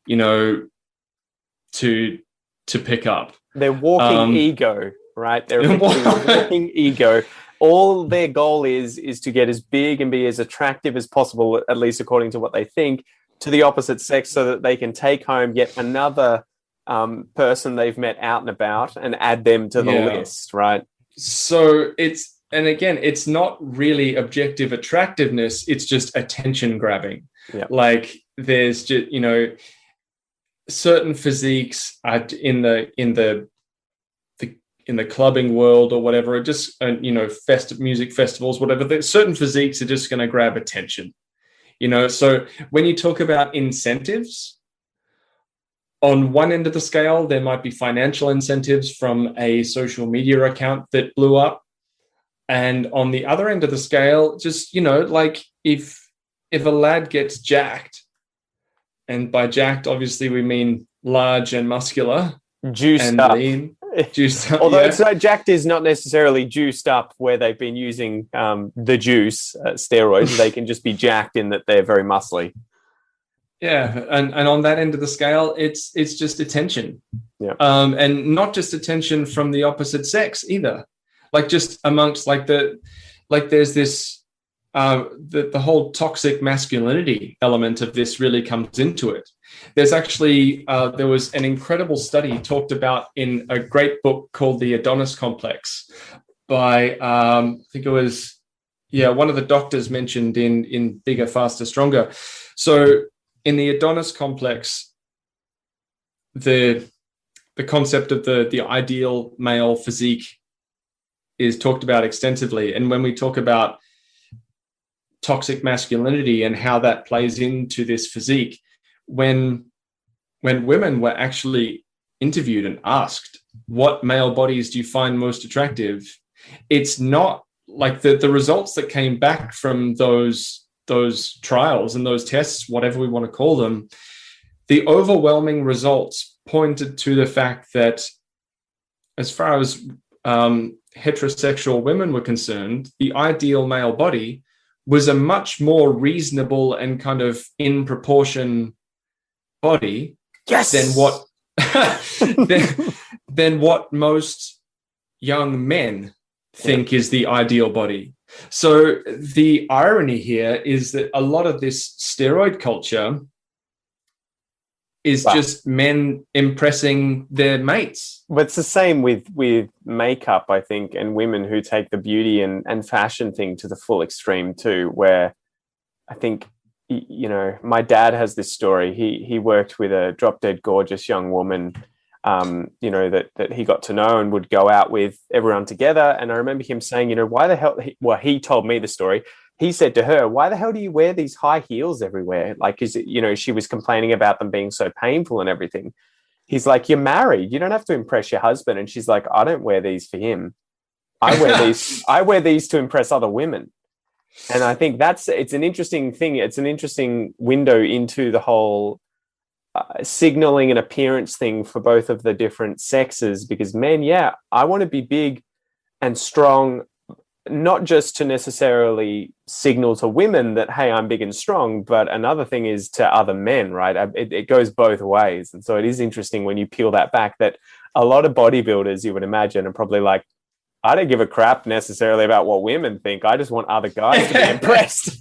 to pick up. They're walking ego, right? They're walking ego. All their goal is to get as big and be as attractive as possible, at least according to what they think, to the opposite sex, so that they can take home yet another person they've met out and about and add them to the list, right? So it's not really objective attractiveness, it's just attention grabbing. Yeah. Like there's just, certain physiques are in the clubbing world or whatever, or just, music festivals, whatever, certain physiques are just going to grab attention, So when you talk about incentives, on one end of the scale, there might be financial incentives from a social media account that blew up. And on the other end of the scale, just, like if a lad gets jacked, and by jacked, obviously we mean large and muscular, juiced and up. Lean. Juiced up, although jacked is not necessarily juiced up where they've been using the juice, steroids. They can just be jacked in that they're very muscly. Yeah, and on that end of the scale, it's just attention. Yeah. And not just attention from the opposite sex either. Like just amongst there's this the whole toxic masculinity element of this really comes into it. There's actually there was an incredible study talked about in a great book called The Adonis Complex by I think it was one of the doctors mentioned in Bigger, Faster, Stronger. So in the Adonis Complex, the concept of the ideal male physique is talked about extensively. And when we talk about toxic masculinity and how that plays into this physique, when women were actually interviewed and asked, what male bodies do you find most attractive? It's not like the results that came back from those trials and those tests, whatever we want to call them, the overwhelming results pointed to the fact that as far as heterosexual women were concerned, the ideal male body was a much more reasonable and kind of in proportion body than what most young men think is the ideal body. So the irony here is that a lot of this steroid culture is just men impressing their mates. But it's the same with makeup, I think, and women who take the beauty and fashion thing to the full extreme too, where I think, my dad has this story. He worked with a drop-dead gorgeous young woman, that he got to know and would go out with everyone together. And I remember him saying, why the hell, he told me the story. He said to her, why the hell do you wear these high heels everywhere? Like, is it, she was complaining about them being so painful and everything. He's like, you're married. You don't have to impress your husband. And she's like, I don't wear these for him. I wear these to impress other women. And I think it's an interesting thing. It's an interesting window into the whole signaling an appearance thing for both of the different sexes, because men, I want to be big and strong, not just to necessarily signal to women that, hey, I'm big and strong, but another thing is to other men, right? It goes both ways. And so it is interesting when you peel that back, that a lot of bodybuilders, you would imagine, are probably like, I don't give a crap necessarily about what women think. I just want other guys to be impressed.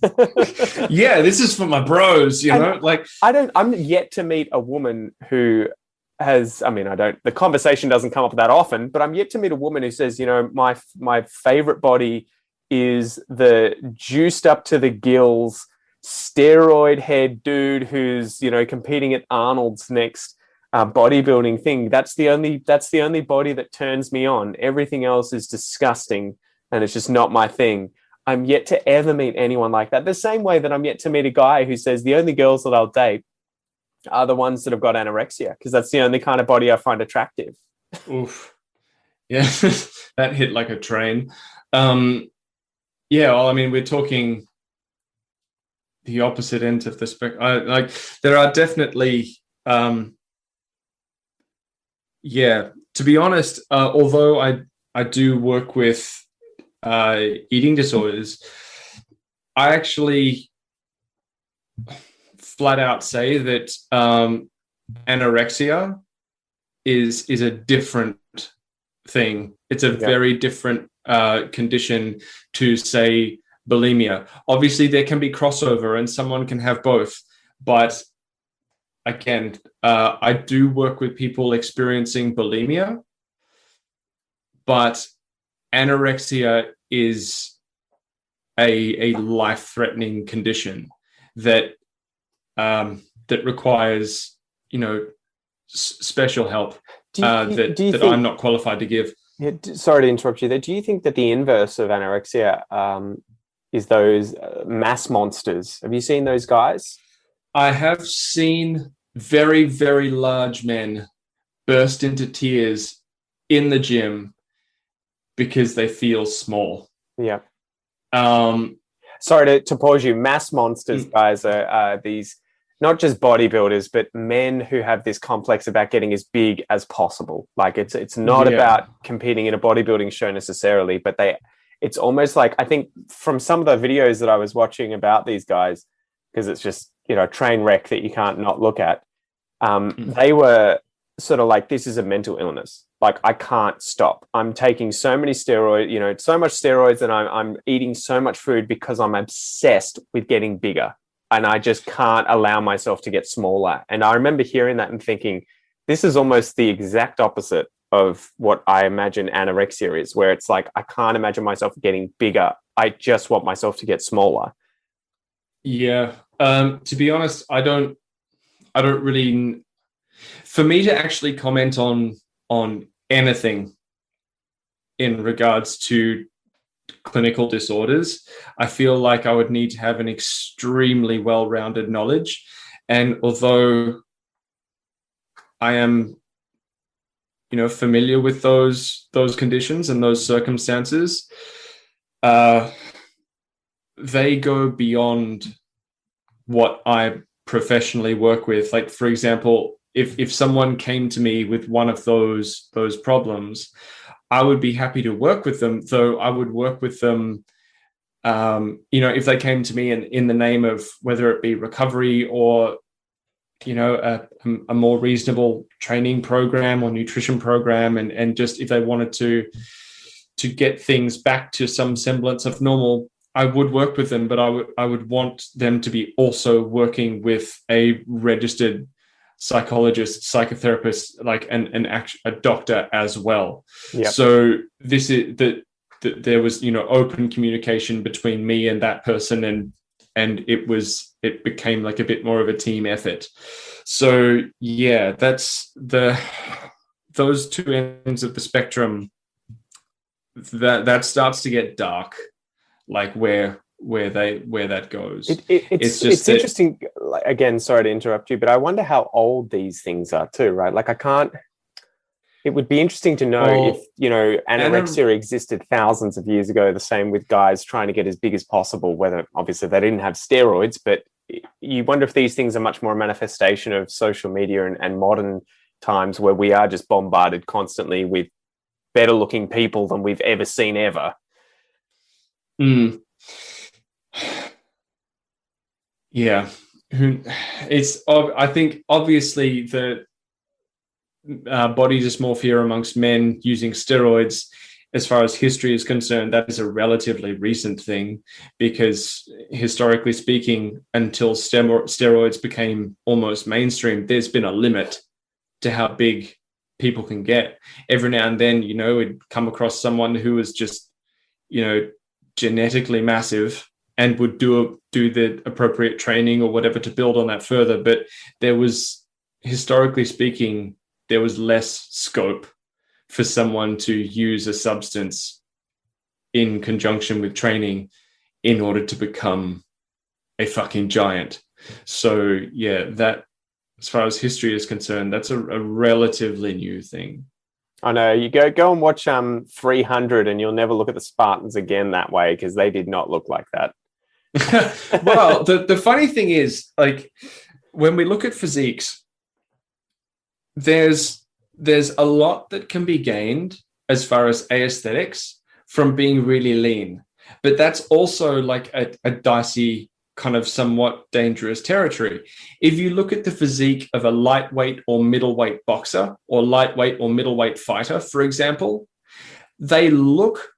Yeah, this is for my bros, you know? Like, I'm yet to meet a woman who has, the conversation doesn't come up that often, but I'm yet to meet a woman who says, you know, my favorite body is the juiced up to the gills, steroid head dude who's, you know, competing at Arnold's next bodybuilding thing. That's the only body that turns me on. Everything else is disgusting and it's just not my thing. I'm yet to ever meet anyone like that. The same way that I'm yet to meet a guy who says the only girls that I'll date are the ones that have got anorexia, because that's the only kind of body I find attractive. Oof. Yeah, that hit like a train. Yeah, well, I mean, we're talking the opposite end of the spectrum. Like, there are definitely, to be honest, although I do work with eating disorders, I actually flat out say that anorexia is a different thing. It's a very different condition to, say, bulimia. Obviously, there can be crossover and someone can have both. But again, I do work with people experiencing bulimia, but anorexia is a life-threatening condition that requires, you know, special help that I'm not qualified to give. Yeah, sorry to interrupt you there. Do you think that the inverse of anorexia is those mass monsters? Have you seen those guys? I have seen very, very large men burst into tears in the gym because they feel small. Yeah. Sorry to pause you. Mass monsters, guys, are these not just bodybuilders, but men who have this complex about getting as big as possible. Like, it's not about competing in a bodybuilding show necessarily, but it's almost like, I think from some of the videos that I was watching about these guys, because it's just, you know, a train wreck that you can't not look at, they were sort of like, this is a mental illness. Like, I can't stop. I'm taking so many steroids, you know, so much steroids, and I'm eating so much food because I'm obsessed with getting bigger. And I just can't allow myself to get smaller. And I remember hearing that and thinking, this is almost the exact opposite of what I imagine anorexia is, where it's like, I can't imagine myself getting bigger. I just want myself to get smaller. Yeah. To be honest, I don't really, for me to actually comment on anything in regards to clinical disorders, I feel like I would need to have an extremely well-rounded knowledge. And although I am, you know, familiar with those conditions and those circumstances, they go beyond what I professionally work with. Like, for example, if someone came to me with one of those problems, I would be happy to work with them, though I would work with them, you know, if they came to me in the name of whether it be recovery or, you know, a more reasonable training program or nutrition program, and just if they wanted to get things back to some semblance of normal, I would work with them, but I would want them to be also working with a registered psychologist, psychotherapist, like a doctor as well. Yep. So this is that there was, you know, open communication between me and that person, and it became like a bit more of a team effort. So yeah, that's those two ends of the spectrum. That starts to get dark, like where that goes. It's interesting. Again, sorry to interrupt you, but I wonder how old these things are too, right? Like, it would be interesting to know if, you know, anorexia existed thousands of years ago, the same with guys trying to get as big as possible, whether obviously they didn't have steroids, but you wonder if these things are much more a manifestation of social media and modern times where we are just bombarded constantly with better looking people than we've ever seen ever. Yeah. I think obviously the body dysmorphia amongst men using steroids, as far as history is concerned, that is a relatively recent thing, because historically speaking, until steroids became almost mainstream, there's been a limit to how big people can get. Every now and then, we'd come across someone who was just, genetically massive and would do the appropriate training or whatever to build on that further. But there was, historically speaking, there was less scope for someone to use a substance in conjunction with training in order to become a fucking giant. So yeah, that, as far as history is concerned, that's a relatively new thing. I know. You go and watch 300 and you'll never look at the Spartans again that way, because they did not look like that. Well, the funny thing is, like, when we look at physiques, there's a lot that can be gained as far as aesthetics from being really lean. But that's also like a dicey, kind of somewhat dangerous territory. If you look at the physique of a lightweight or middleweight boxer or lightweight or middleweight fighter, for example, they look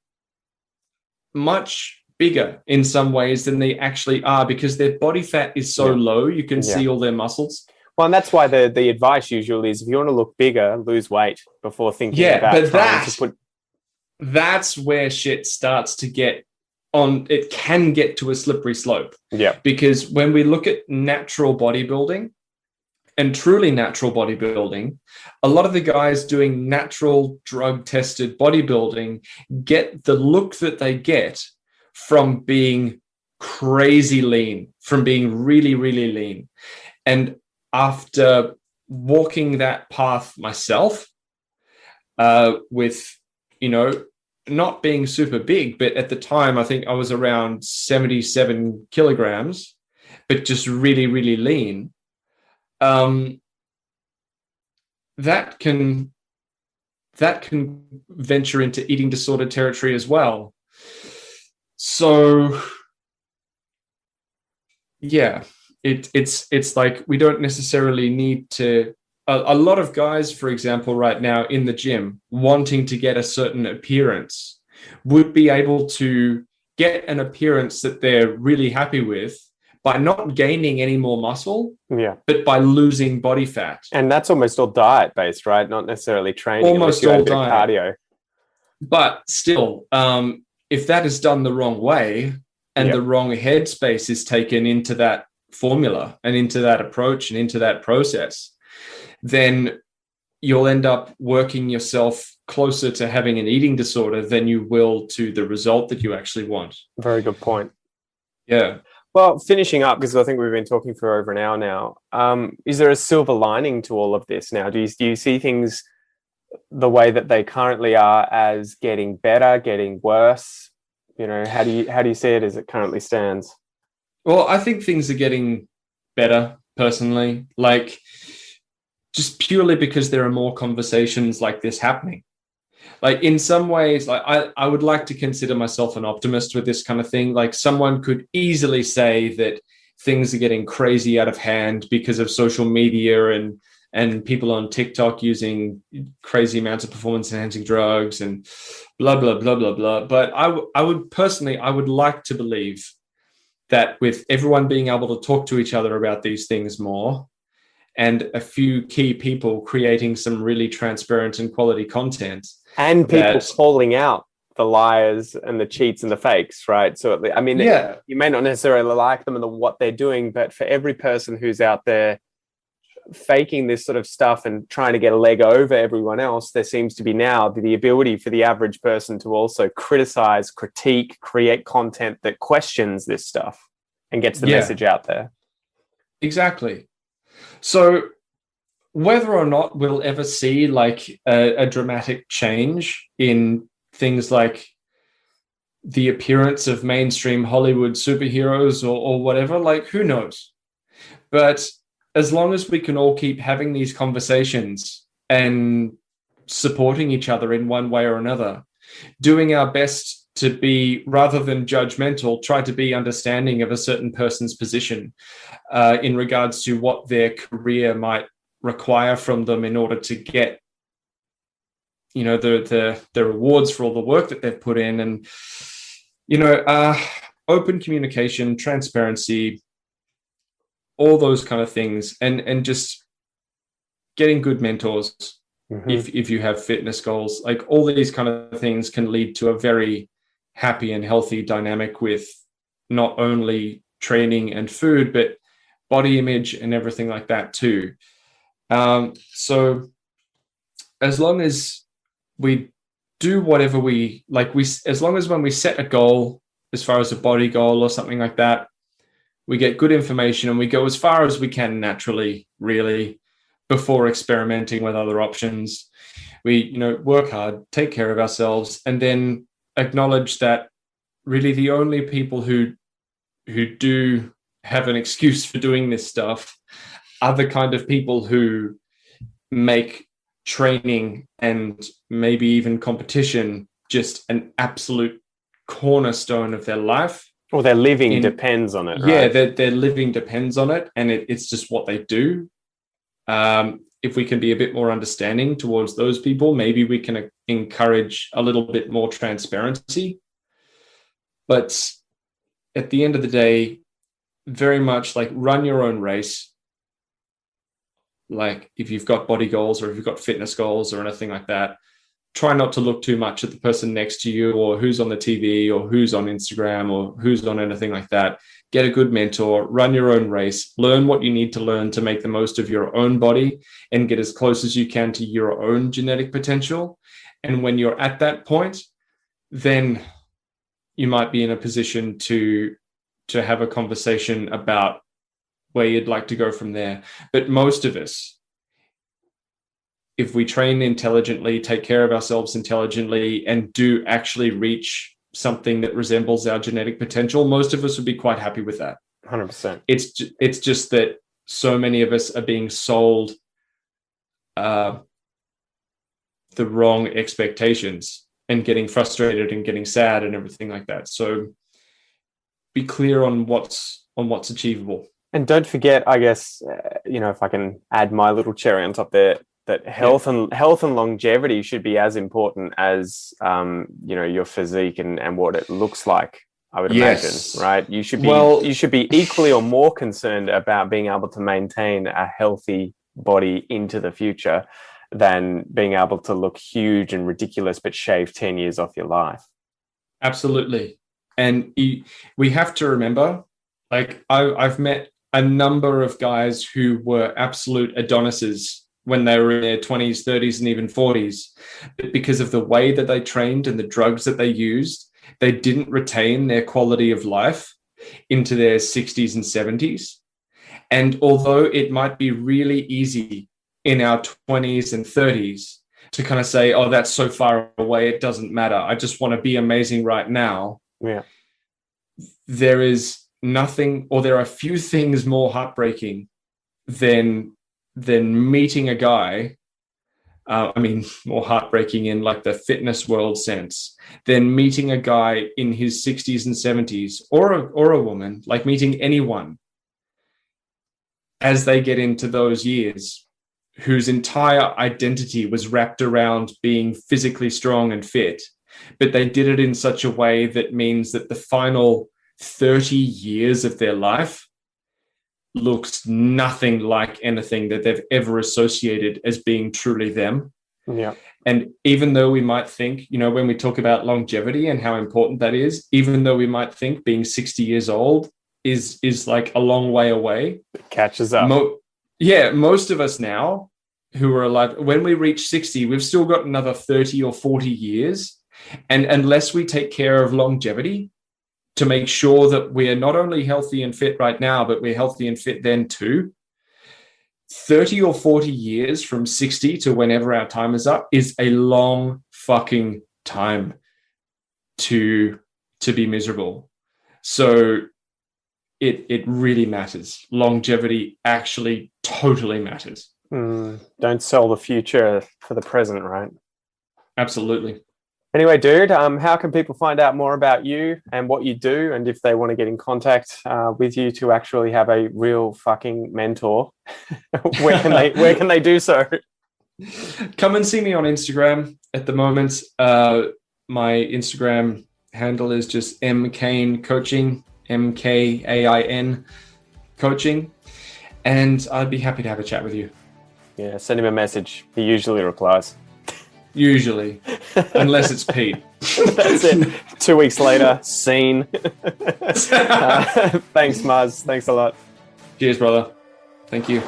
much bigger in some ways than they actually are, because their body fat is so low, you can see all their muscles. Well, and that's why the advice usually is, if you want to look bigger, lose weight before thinking about trying to put... That's where shit starts to get on. It can get to a slippery slope. Yeah. Because when we look at natural bodybuilding and truly natural bodybuilding, a lot of the guys doing natural drug-tested bodybuilding get the look that they get from being crazy lean, from being really, really lean. And after walking that path myself, with, not being super big, but at the time, I think I was around 77 kilograms, but just really, really lean. That can venture into eating disorder territory as well. So yeah, it's like, we don't necessarily need to, a lot of guys, for example, right now in the gym wanting to get a certain appearance would be able to get an appearance that they're really happy with by not gaining any more muscle, but by losing body fat. And that's almost all diet based, right? Not necessarily training. Almost all diet. Cardio. But still, if that is done the wrong way and the wrong headspace is taken into that formula and into that approach and into that process, then you'll end up working yourself closer to having an eating disorder than you will to the result that you actually want. Very good point. Yeah. Well, finishing up, because I think we've been talking for over an hour now, is there a silver lining to all of this now? Do you see things the way that they currently are as getting better, getting worse? How do you see it as it currently stands? Well, I think things are getting better personally, like just purely because there are more conversations like this happening. Like, in some ways, like I would like to consider myself an optimist with this kind of thing. Like, someone could easily say that things are getting crazy out of hand because of social media and people on TikTok using crazy amounts of performance enhancing drugs and blah, blah, blah, blah, blah. But I would like to believe that with everyone being able to talk to each other about these things more, and a few key people creating some really transparent and quality content, and people calling out the liars and the cheats and the fakes, right? So, I mean, you may not necessarily like them and what they're doing, but for every person who's out there faking this sort of stuff and trying to get a leg over everyone else, there seems to be now the ability for the average person to also criticize, critique, create content that questions this stuff and gets the message out there. Exactly. So whether or not we'll ever see like a dramatic change in things like the appearance of mainstream Hollywood superheroes or whatever, like, who knows? But as long as we can all keep having these conversations and supporting each other in one way or another, doing our best to be, rather than judgmental, try to be understanding of a certain person's position in regards to what their career might require from them in order to get, you know, the rewards for all the work that they've put in. And, you know, open communication, transparency, all those kind of things, and just getting good mentors. If you have fitness goals, like all these kind of things can lead to a very happy and healthy dynamic with not only training and food, but body image and everything like that too. So as long as we do whatever we like, as long as when we set a goal, as far as a body goal or something like that, we get good information and we go as far as we can naturally, really, before experimenting with other options. We, you know, work hard, take care of ourselves, and then acknowledge that really the only people who do have an excuse for doing this stuff are the kind of people who make training and maybe even competition just an absolute cornerstone of their life. Or their living depends on it, right? Yeah, their living depends on it, and it's just what they do. If we can be a bit more understanding towards those people, maybe we can encourage a little bit more transparency. But at the end of the day, very much like run your own race. Like if you've got body goals or if you've got fitness goals or anything like that, try not to look too much at the person next to you or who's on the TV or who's on Instagram or who's on anything like that. Get a good mentor, run your own race, learn what you need to learn to make the most of your own body and get as close as you can to your own genetic potential. And when you're at that point, then you might be in a position to have a conversation about where you'd like to go from there. But most of us, if we train intelligently, take care of ourselves intelligently, and do actually reach something that resembles our genetic potential, most of us would be quite happy with that. 100%. It's just that so many of us are being sold the wrong expectations and getting frustrated and getting sad and everything like that. So be clear on what's achievable. And don't forget, I guess, you know, if I can add my little cherry on top there, that health and longevity should be as important as you know, your physique and what it looks like, I would imagine, right? You should be equally or more concerned about being able to maintain a healthy body into the future than being able to look huge and ridiculous but shave 10 years off your life. Absolutely. And we have to remember, like I've met a number of guys who were absolute Adonises when they were in their 20s, 30s, and even 40s. But because of the way that they trained and the drugs that they used, they didn't retain their quality of life into their 60s and 70s. And although it might be really easy in our 20s and 30s to kind of say, oh, that's so far away, it doesn't matter, I just want to be amazing right now. Yeah. There is nothing, or there are few things more heartbreaking than meeting a guy, more heartbreaking in like the fitness world sense, than meeting a guy in his 60s and 70s, or a woman, like meeting anyone as they get into those years, whose entire identity was wrapped around being physically strong and fit, but they did it in such a way that means that the final 30 years of their life looks nothing like anything that they've ever associated as being truly them. Yeah. And even though we might think, you know, when we talk about longevity and how important that is, even though we might think being 60 years old is like a long way away, it catches up. Most of us now who are alive, when we reach 60, we've still got another 30 or 40 years. And unless we take care of longevity to make sure that we're not only healthy and fit right now, but we're healthy and fit then too, 30 or 40 years from 60 to whenever our time is up is a long fucking time to be miserable. So it really matters. Longevity actually totally matters. Don't sell the future for the present, right? Absolutely. Anyway, dude, how can people find out more about you and what you do? And if they want to get in contact with you to actually have a real fucking mentor, where can they do so? Come and see me on Instagram at the moment. My Instagram handle is just mkain coaching, MKAIN coaching. And I'd be happy to have a chat with you. Yeah, send him a message. He usually replies. Usually, unless it's Pete. That's it. 2 weeks later, scene. Thanks, Muzz. Thanks a lot. Cheers, brother. Thank you.